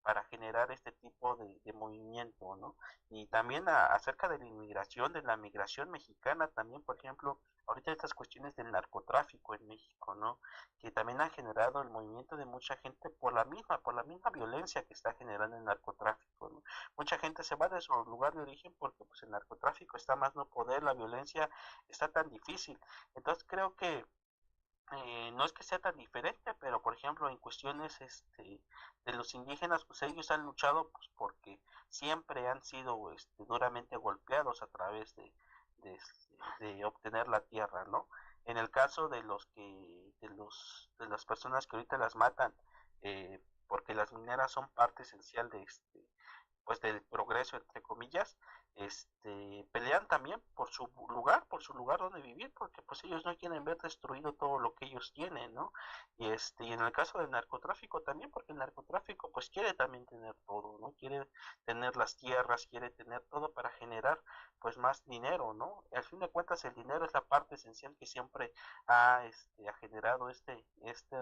para generar este tipo de movimiento, ¿no? Y también acerca de la migración mexicana, también, por ejemplo, ahorita estas cuestiones del narcotráfico en México, ¿no? Que también han generado el movimiento de mucha gente por la misma violencia que está generando el narcotráfico, ¿no? Mucha gente se va de su lugar de origen porque pues el narcotráfico está más no poder, la violencia está tan difícil. Entonces creo que no es que sea tan diferente, pero por ejemplo en cuestiones de los indígenas, pues ellos han luchado pues porque siempre han sido duramente golpeados a través de, de obtener la tierra, ¿no? En el caso de las personas que ahorita las matan, porque las mineras son parte esencial pues del progreso, entre comillas, pelean también por su lugar donde vivir, porque pues ellos no quieren ver destruido todo lo que ellos tienen, ¿no? Y en el caso del narcotráfico también, porque el narcotráfico pues quiere también tener todo, ¿no? Quiere tener las tierras, quiere tener todo para generar pues más dinero, ¿no? Al fin de cuentas el dinero es la parte esencial que siempre ha generado este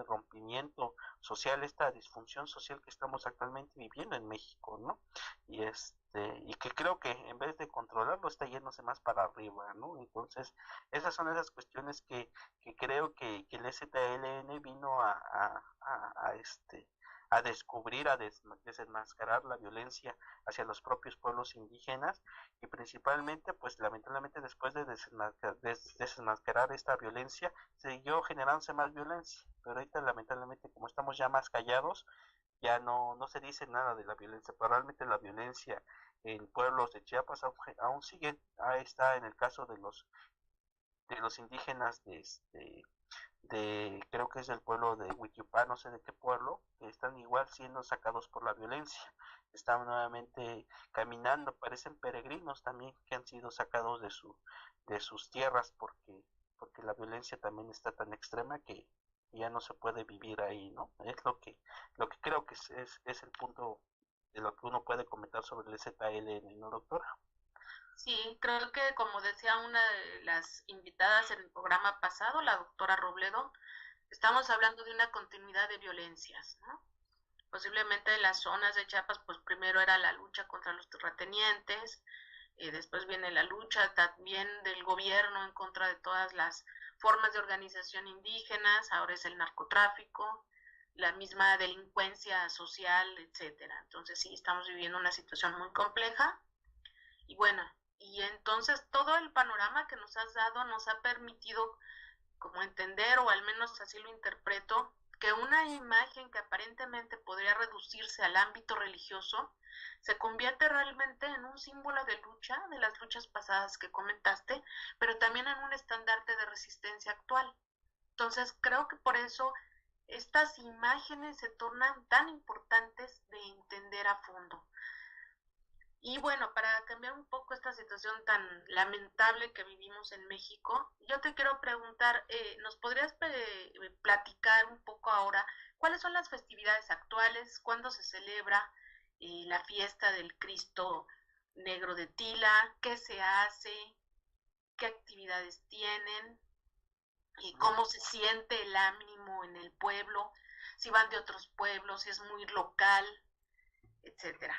rompimiento social, esta disfunción social que estamos actualmente viviendo en México, ¿no? Y que creo que en vez de controlarlo está yéndose más para arriba, ¿no? Entonces, esas son esas cuestiones que creo que el STLN vino a descubrir, desenmascarar la violencia hacia los propios pueblos indígenas y principalmente, pues lamentablemente después de desenmascarar esta violencia, siguió generándose más violencia, pero ahorita lamentablemente como estamos ya más callados, ya no se dice nada de la violencia, pero realmente la violencia en pueblos de Chiapas aún sigue, ahí está en el caso de los indígenas creo que es del pueblo de Huiquiupá, no sé de qué pueblo, que están igual siendo sacados por la violencia, están nuevamente caminando, parecen peregrinos también que han sido sacados de sus tierras porque la violencia también está tan extrema que ya no se puede vivir ahí, ¿no? Es lo que creo que es el punto de lo que uno puede comentar sobre el ZLN, ¿no, doctora? Sí, creo que como decía una de las invitadas en el programa pasado, la doctora Robledo, estamos hablando de una continuidad de violencias, ¿no? Posiblemente en las zonas de Chiapas, pues primero era la lucha contra los terratenientes, después viene la lucha también del gobierno en contra de todas las formas de organización indígenas, ahora es el narcotráfico, la misma delincuencia social, etcétera. Entonces sí, estamos viviendo una situación muy compleja y bueno, y entonces todo el panorama que nos has dado nos ha permitido como entender, o al menos así lo interpreto, que una imagen que aparentemente podría reducirse al ámbito religioso se convierte realmente en un símbolo de lucha, de las luchas pasadas que comentaste, pero también en un estandarte de resistencia actual. Entonces creo que por eso estas imágenes se tornan tan importantes de entender a fondo. Y bueno, para cambiar un poco esta situación tan lamentable que vivimos en México, yo te quiero preguntar, ¿nos podrías platicar un poco ahora cuáles son las festividades actuales, cuándo se celebra la fiesta del Cristo Negro de Tila, qué se hace, qué actividades tienen y cómo se siente el ánimo en el pueblo, si van de otros pueblos, si es muy local, etcétera?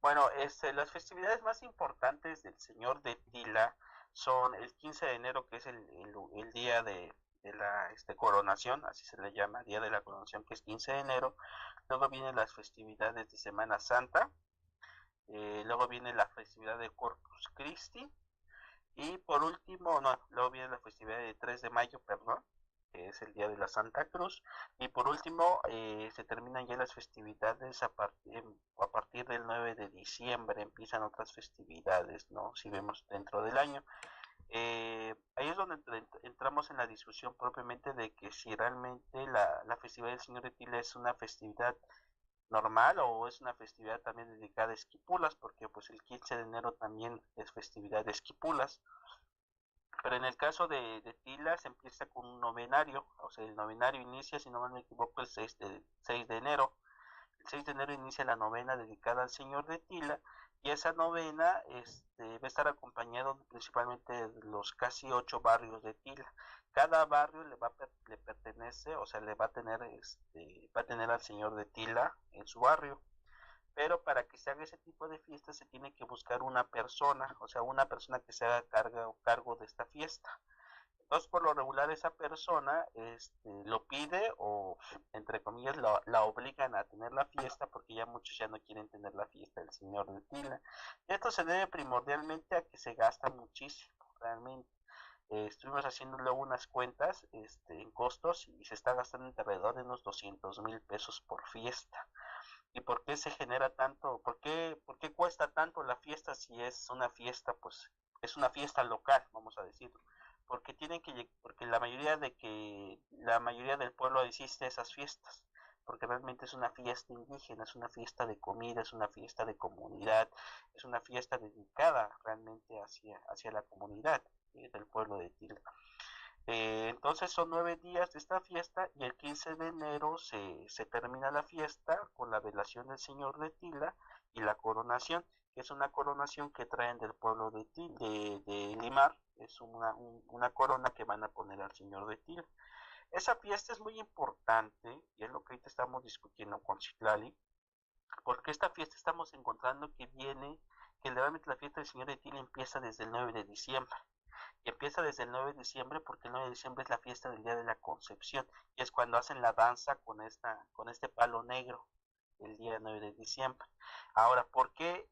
Bueno, las festividades más importantes del Señor de Tila son el 15 de enero, que es el día de la coronación, así se le llama, día de la coronación, que es 15 de enero. Luego vienen las festividades de Semana Santa, luego viene la festividad de Corpus Christi, y por último, no, luego viene la festividad de 3 de mayo, perdón, que es el día de la Santa Cruz, y por último se terminan ya las festividades a partir del 9 de diciembre, empiezan otras festividades, ¿no? Si vemos dentro del año. Ahí es donde entramos en la discusión propiamente de que si realmente la festividad del Señor de Tila es una festividad normal o es una festividad también dedicada a Esquipulas, porque pues el 15 de enero también es festividad de Esquipulas. Pero en el caso de Tila se empieza con un novenario, o sea, el novenario inicia, si no me equivoco, el 6 de enero. El 6 de enero inicia la novena dedicada al Señor de Tila, y esa novena va a estar acompañado principalmente de los casi 8 barrios de Tila. Cada barrio le pertenece, o sea, va a tener al Señor de Tila en su barrio. Pero para que se haga ese tipo de fiesta se tiene que buscar una persona, o sea, una persona que se haga cargo de esta fiesta. Entonces, por lo regular, esa persona lo pide o, entre comillas, la obligan a tener la fiesta porque ya muchos ya no quieren tener la fiesta del Señor de Tila. Y esto se debe primordialmente a que se gasta muchísimo, realmente. Estuvimos haciendo luego unas cuentas en costos y se está gastando alrededor de unos 200,000 pesos por fiesta. ¿Y por qué se genera tanto? ¿Por qué cuesta tanto la fiesta si es una fiesta, pues, es una fiesta local, vamos a decirlo? Porque la mayoría del pueblo asiste a esas fiestas. porque realmente es una fiesta indígena, es una fiesta de comida, es una fiesta de comunidad, es una fiesta dedicada realmente hacia la comunidad del pueblo de Tila. Entonces son 9 días de esta fiesta y el 15 de enero se termina la fiesta con la velación del Señor de Tila y la coronación, que es una coronación que traen del pueblo de Limar, es una corona que van a poner al Señor de Tila. Esa fiesta es muy importante y es lo que ahorita estamos discutiendo con Citlali, porque esta fiesta estamos encontrando que realmente la fiesta del Señor de Tila empieza desde el 9 de diciembre. Y empieza desde el 9 de diciembre porque el 9 de diciembre es la fiesta del Día de la Concepción y es cuando hacen la danza con este palo negro el día 9 de diciembre. Ahora, ¿por qué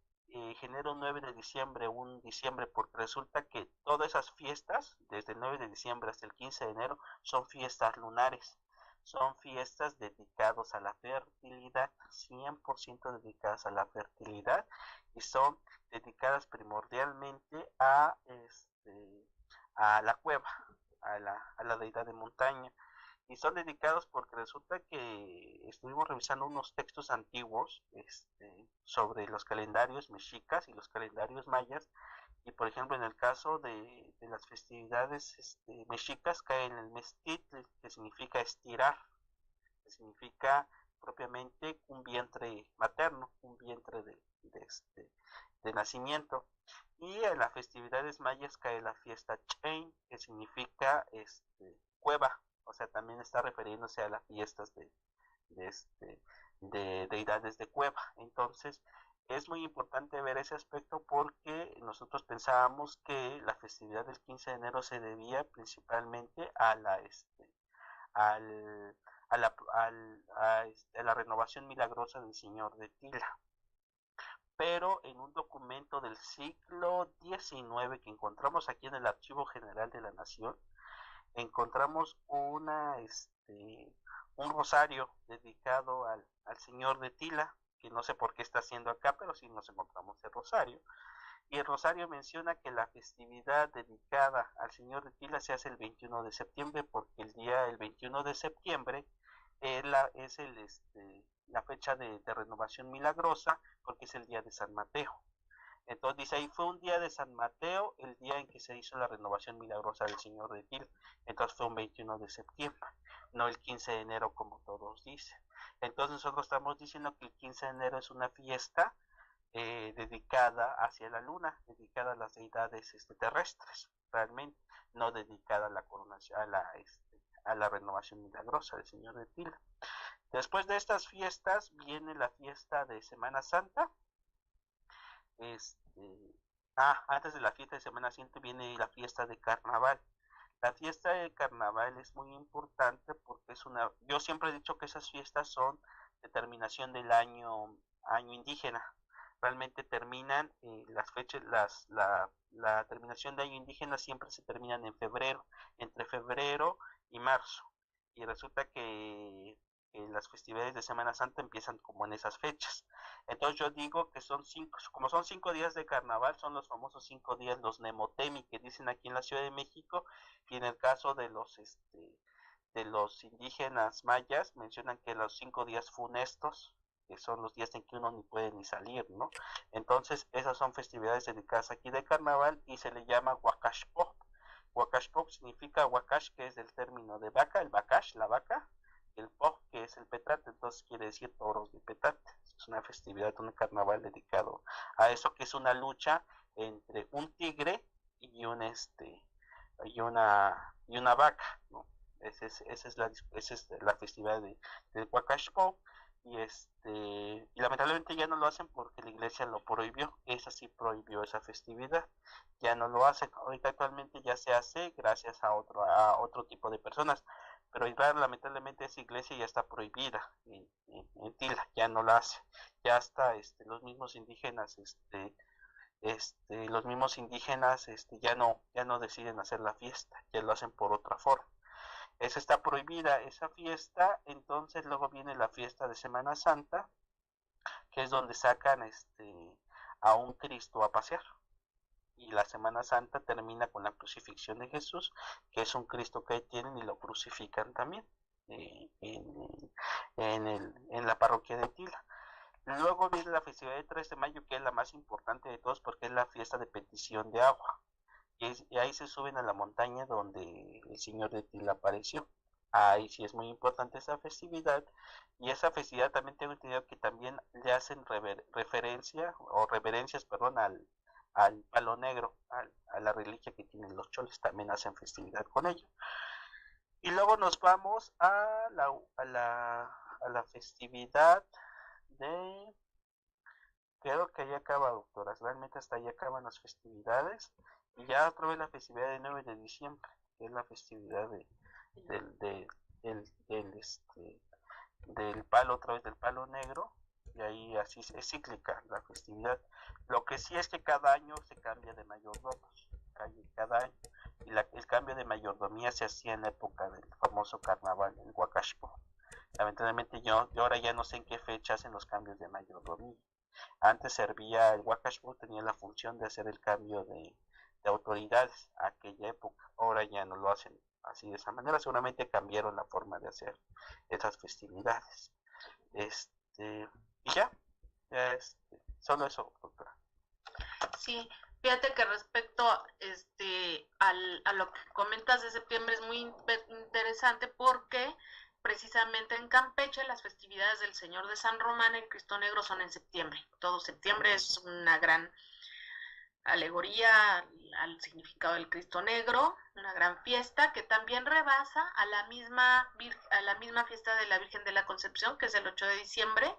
genero un 9 de diciembre, un diciembre? Porque resulta que todas esas fiestas, desde el 9 de diciembre hasta el 15 de enero, son fiestas lunares. Son fiestas dedicadas a la fertilidad, 100% dedicadas a la fertilidad, y son dedicadas primordialmente a la cueva, a la deidad de montaña. Y son dedicados porque resulta que estuvimos revisando unos textos antiguos sobre los calendarios mexicas y los calendarios mayas. Y por ejemplo, en el caso de las festividades mexicas, cae en el mes Titl, que significa estirar, que significa propiamente un vientre materno, un vientre de nacimiento. Y en las festividades mayas cae la fiesta Chain, que significa cueva, o sea, también está refiriéndose a las fiestas de deidades de cueva. Entonces, es muy importante ver ese aspecto porque nosotros pensábamos que la festividad del 15 de enero se debía principalmente a la renovación milagrosa del Señor de Tila. Pero en un documento del siglo XIX que encontramos aquí en el Archivo General de la Nación, encontramos un rosario dedicado al Señor de Tila, que no sé por qué está haciendo acá, pero sí nos encontramos el rosario. Y el rosario menciona que la festividad dedicada al Señor de Tila se hace el 21 de septiembre, porque el 21 de septiembre es la fecha de renovación milagrosa, porque es el día de San Mateo. Entonces dice ahí, fue un día de San Mateo, el día en que se hizo la renovación milagrosa del Señor de Tila. Entonces fue un 21 de septiembre, no el 15 de enero como todos dicen. Entonces nosotros estamos diciendo que el 15 de enero es una fiesta dedicada hacia la luna, dedicada a las deidades terrestres, realmente, no dedicada a la coronación, a la renovación milagrosa del Señor de Tila. Después de estas fiestas viene la fiesta de Semana Santa. Antes de la fiesta de Semana Santa viene la fiesta de Carnaval. La fiesta de Carnaval es muy importante porque yo siempre he dicho que esas fiestas son determinación del año indígena. Realmente terminan las fechas, la terminación de año indígena siempre se terminan en febrero, entre febrero y marzo. Y resulta que las festividades de Semana Santa empiezan como en esas fechas. Entonces yo digo que como son 5 días de carnaval, son los famosos 5 días, los Nemotemi, que dicen aquí en la Ciudad de México, y en el caso de los indígenas mayas, mencionan que los 5 días funestos, que son los días en que uno ni puede ni salir, ¿no? Entonces esas son festividades dedicadas aquí de carnaval y se le llama Huacashpo. Huacashpo significa Huacash, que es del término de vaca, el Bacash, la vaca, el Poj, que es el petate, entonces quiere decir toros de petate. Es una festividad, un carnaval dedicado a eso, que es una lucha entre un tigre y una vaca, ¿no? Esa es la festividad del Huacashpo. Y lamentablemente ya no lo hacen porque la iglesia lo prohibió. Esa sí prohibió esa festividad, ya no lo hacen. Ahorita actualmente ya se hace gracias a otro tipo de personas, pero lamentablemente esa iglesia ya está prohibida en Tila, ya no la hace. Ya hasta los mismos indígenas ya no deciden hacer la fiesta, ya lo hacen por otra forma. Esa está prohibida, esa fiesta. Entonces luego viene la fiesta de Semana Santa, que es donde sacan a un Cristo a pasear. Y la Semana Santa termina con la crucifixión de Jesús, que es un Cristo que ahí tienen y lo crucifican también. en la parroquia de Tila. Luego viene la festividad del 3 de mayo, que es la más importante de todos porque es la fiesta de petición de agua. Y ahí se suben a la montaña donde el señor de Tila apareció. Ahí sí es muy importante esa festividad. Y esa festividad también tengo entendido que también le hacen reverencias, perdón, al palo negro, a la reliquia que tienen los choles, también hacen festividad con ello. Y luego nos vamos a la festividad de... Creo que ahí acaba, doctora. Realmente hasta ahí acaban las festividades. Y ya otra vez la festividad del 9 de diciembre, que es la festividad del palo, otra vez del palo negro. Y ahí así es cíclica la festividad. Lo que sí es que cada año se cambia de mayordomos. Cada año. Y el cambio de mayordomía se hacía en la época del famoso carnaval en Huacachpo. Lamentablemente yo ahora ya no sé en qué fecha hacen los cambios de mayordomía. Antes servía, el Huacachpo tenía la función de hacer el cambio de autoridades a aquella época. Ahora ya no lo hacen así de esa manera. Seguramente cambiaron la forma de hacer esas festividades. Y ya, solo eso, doctora. Sí, fíjate que respecto a lo que comentas de septiembre es muy interesante porque precisamente en Campeche las festividades del Señor de San Román, el Cristo Negro, son en septiembre. Todo septiembre es una gran alegoría al significado del Cristo Negro, una gran fiesta que también rebasa a la misma fiesta de la Virgen de la Concepción, que es el 8 de diciembre,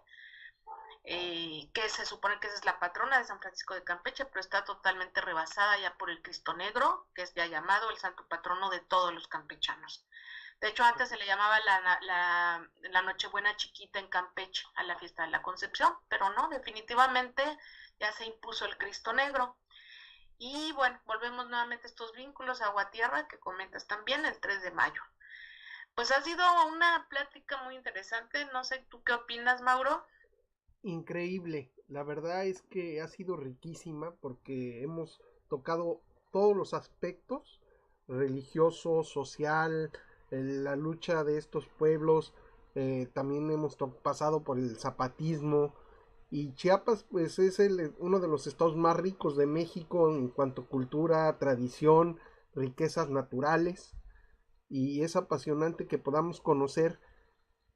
que se supone que esa es la patrona de San Francisco de Campeche, pero está totalmente rebasada ya por el Cristo Negro, que es ya llamado el santo patrono de todos los campechanos. De hecho, antes se le llamaba la Nochebuena Chiquita en Campeche a la fiesta de la Concepción, pero no, definitivamente ya se impuso el Cristo Negro. Y bueno, volvemos nuevamente a estos vínculos agua-tierra que comentas también el 3 de mayo. Pues ha sido una plática muy interesante, no sé, ¿tú qué opinas, Mauro? Increíble, la verdad es que ha sido riquísima porque hemos tocado todos los aspectos, religioso, social, la lucha de estos pueblos, también hemos pasado por el zapatismo, y Chiapas pues es uno de los estados más ricos de México en cuanto a cultura, tradición, riquezas naturales, y es apasionante que podamos conocer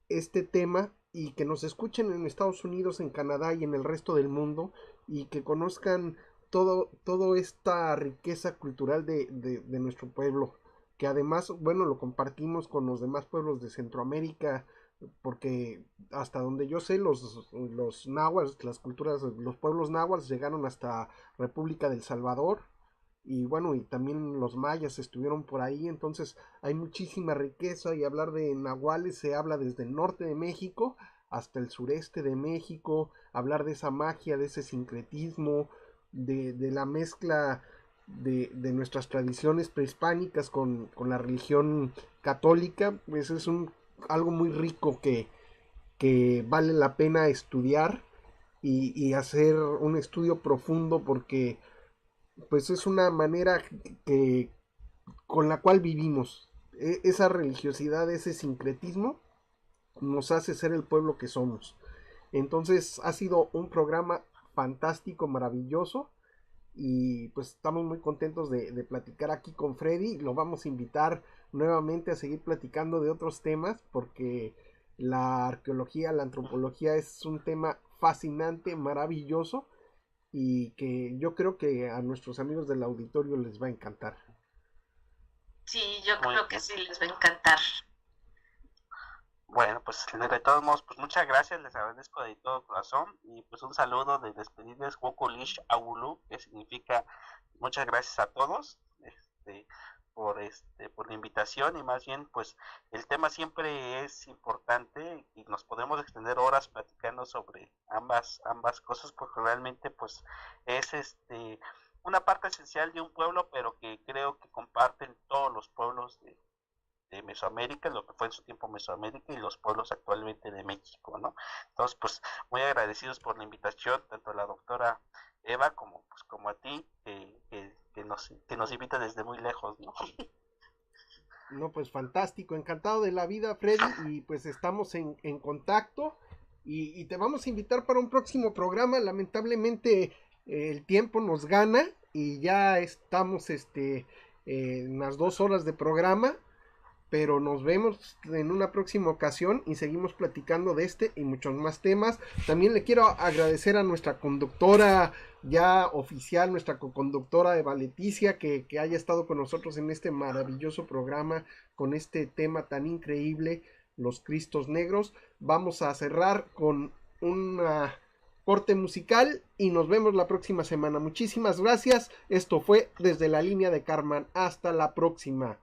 este tema y que nos escuchen en Estados Unidos, en Canadá y en el resto del mundo, y que conozcan toda esta riqueza cultural de nuestro pueblo, que además, bueno, lo compartimos con los demás pueblos de Centroamérica, porque hasta donde yo sé, los náhuatl, las culturas, los pueblos náhuatl llegaron hasta República del Salvador, y bueno, y también los mayas estuvieron por ahí, entonces hay muchísima riqueza, y hablar de nahuales se habla desde el norte de México hasta el sureste de México, hablar de esa magia, de ese sincretismo, de la mezcla de nuestras tradiciones prehispánicas con la religión católica, pues es algo muy rico que vale la pena estudiar y hacer un estudio profundo, porque pues es una manera con la cual vivimos. Esa religiosidad, ese sincretismo nos hace ser el pueblo que somos. Entonces ha sido un programa fantástico, maravilloso, y pues estamos muy contentos de platicar aquí con Freddy. Lo vamos a invitar nuevamente a seguir platicando de otros temas, porque la arqueología, la antropología es un tema fascinante, maravilloso, y que yo creo que a nuestros amigos del auditorio les va a encantar. Sí, yo creo que sí les va a encantar. Bueno, pues de todos modos, pues muchas gracias, les agradezco de todo corazón, y pues un saludo de despedidas, Wokulish Aulu, que significa muchas gracias a todos por la invitación, y más bien pues el tema siempre es importante y nos podemos extender horas platicando sobre ambas cosas, porque realmente pues es una parte esencial de un pueblo, pero que creo que comparten todos los pueblos de Mesoamérica, lo que fue en su tiempo Mesoamérica, y los pueblos actualmente de México, ¿no? Entonces, pues, muy agradecidos por la invitación, tanto a la doctora Eva como a ti, que nos invita desde muy lejos, ¿no? No, pues fantástico, encantado de la vida, Freddy, y pues estamos en contacto y te vamos a invitar para un próximo programa. Lamentablemente el tiempo nos gana y ya estamos en las 2 horas de programa, pero nos vemos en una próxima ocasión y seguimos platicando de este y muchos más temas. También le quiero agradecer a nuestra conductora ya oficial, nuestra coconductora Eva Leticia, que haya estado con nosotros en este maravilloso programa con este tema tan increíble, los Cristos Negros. Vamos a cerrar con una corte musical y nos vemos la próxima semana. Muchísimas gracias. Esto fue Desde la Línea de Carman. Hasta la próxima.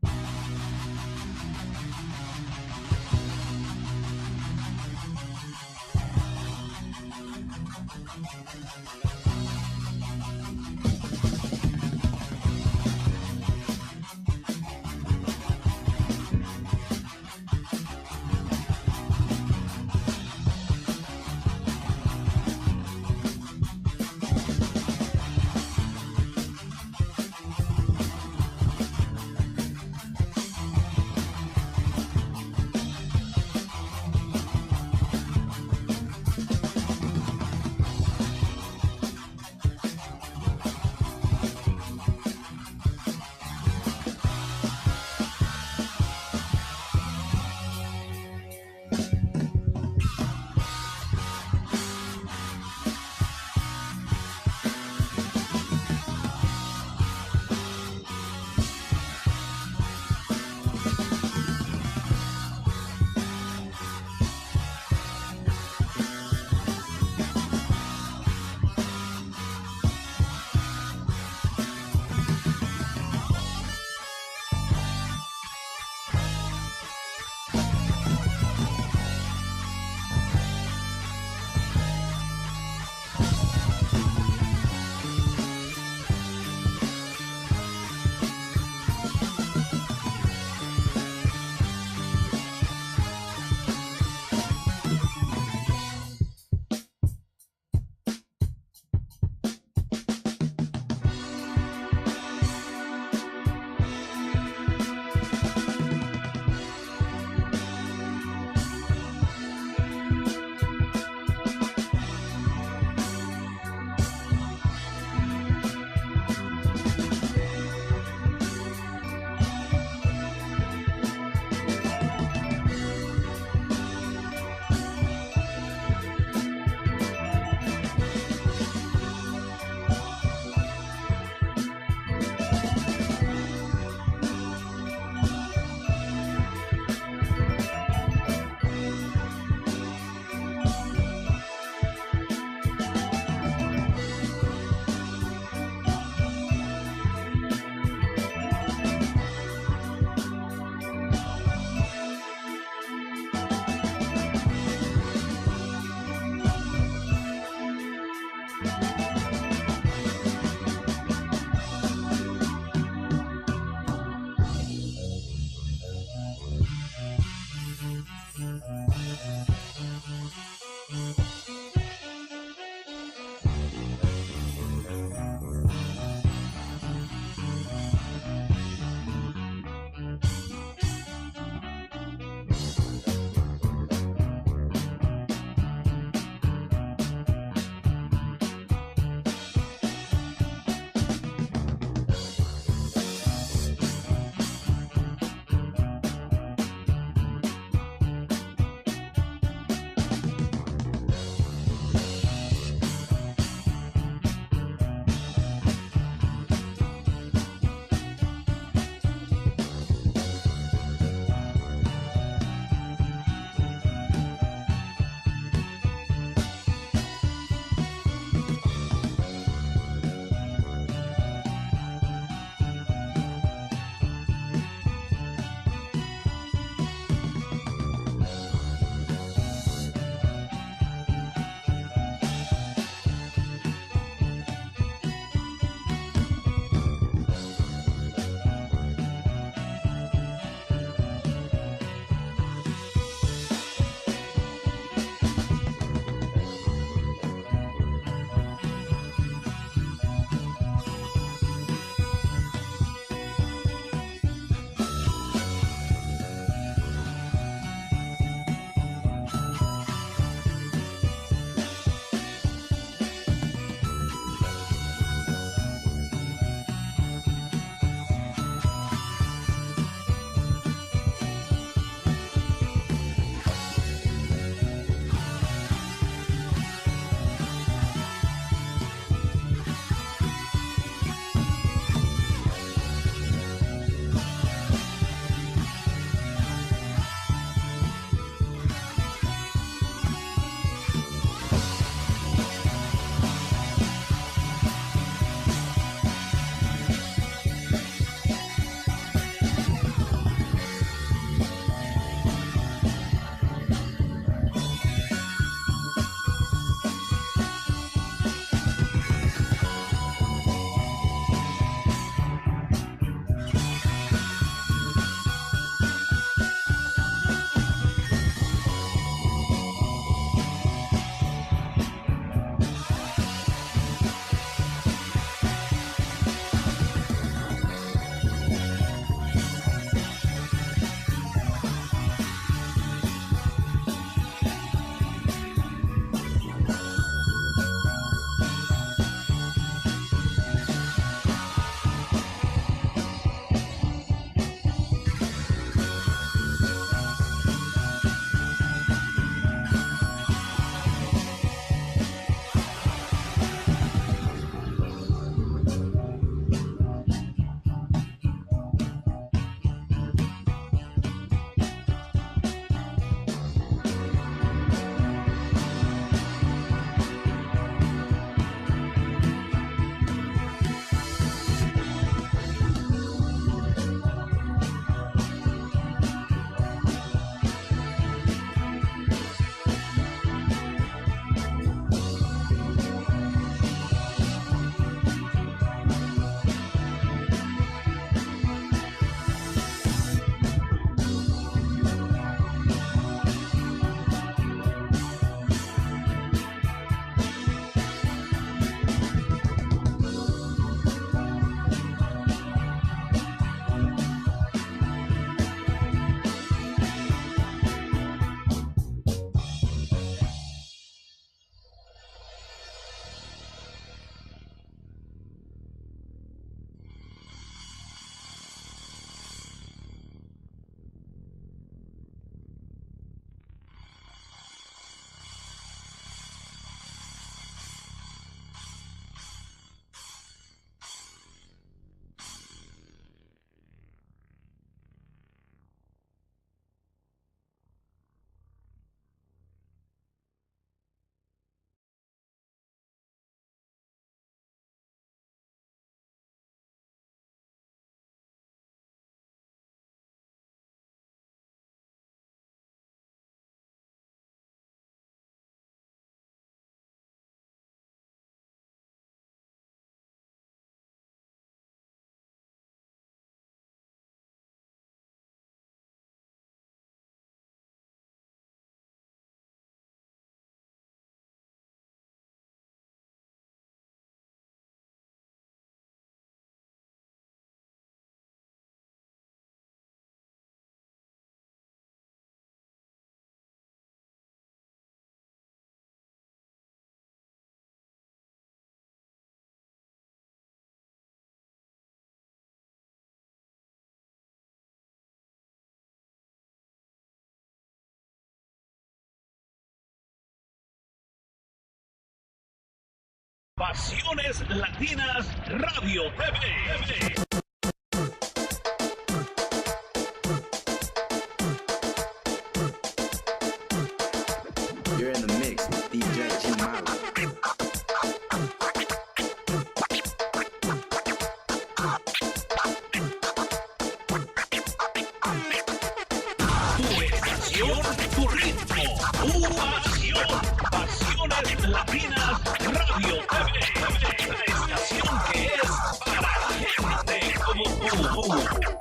Pasiones Latinas Radio TV. You're in the mix with DJ Chimala. Tu estación, tu ritmo, tu pasión. Pasiones Latinas Radio TV. La estación que es para gente como tú.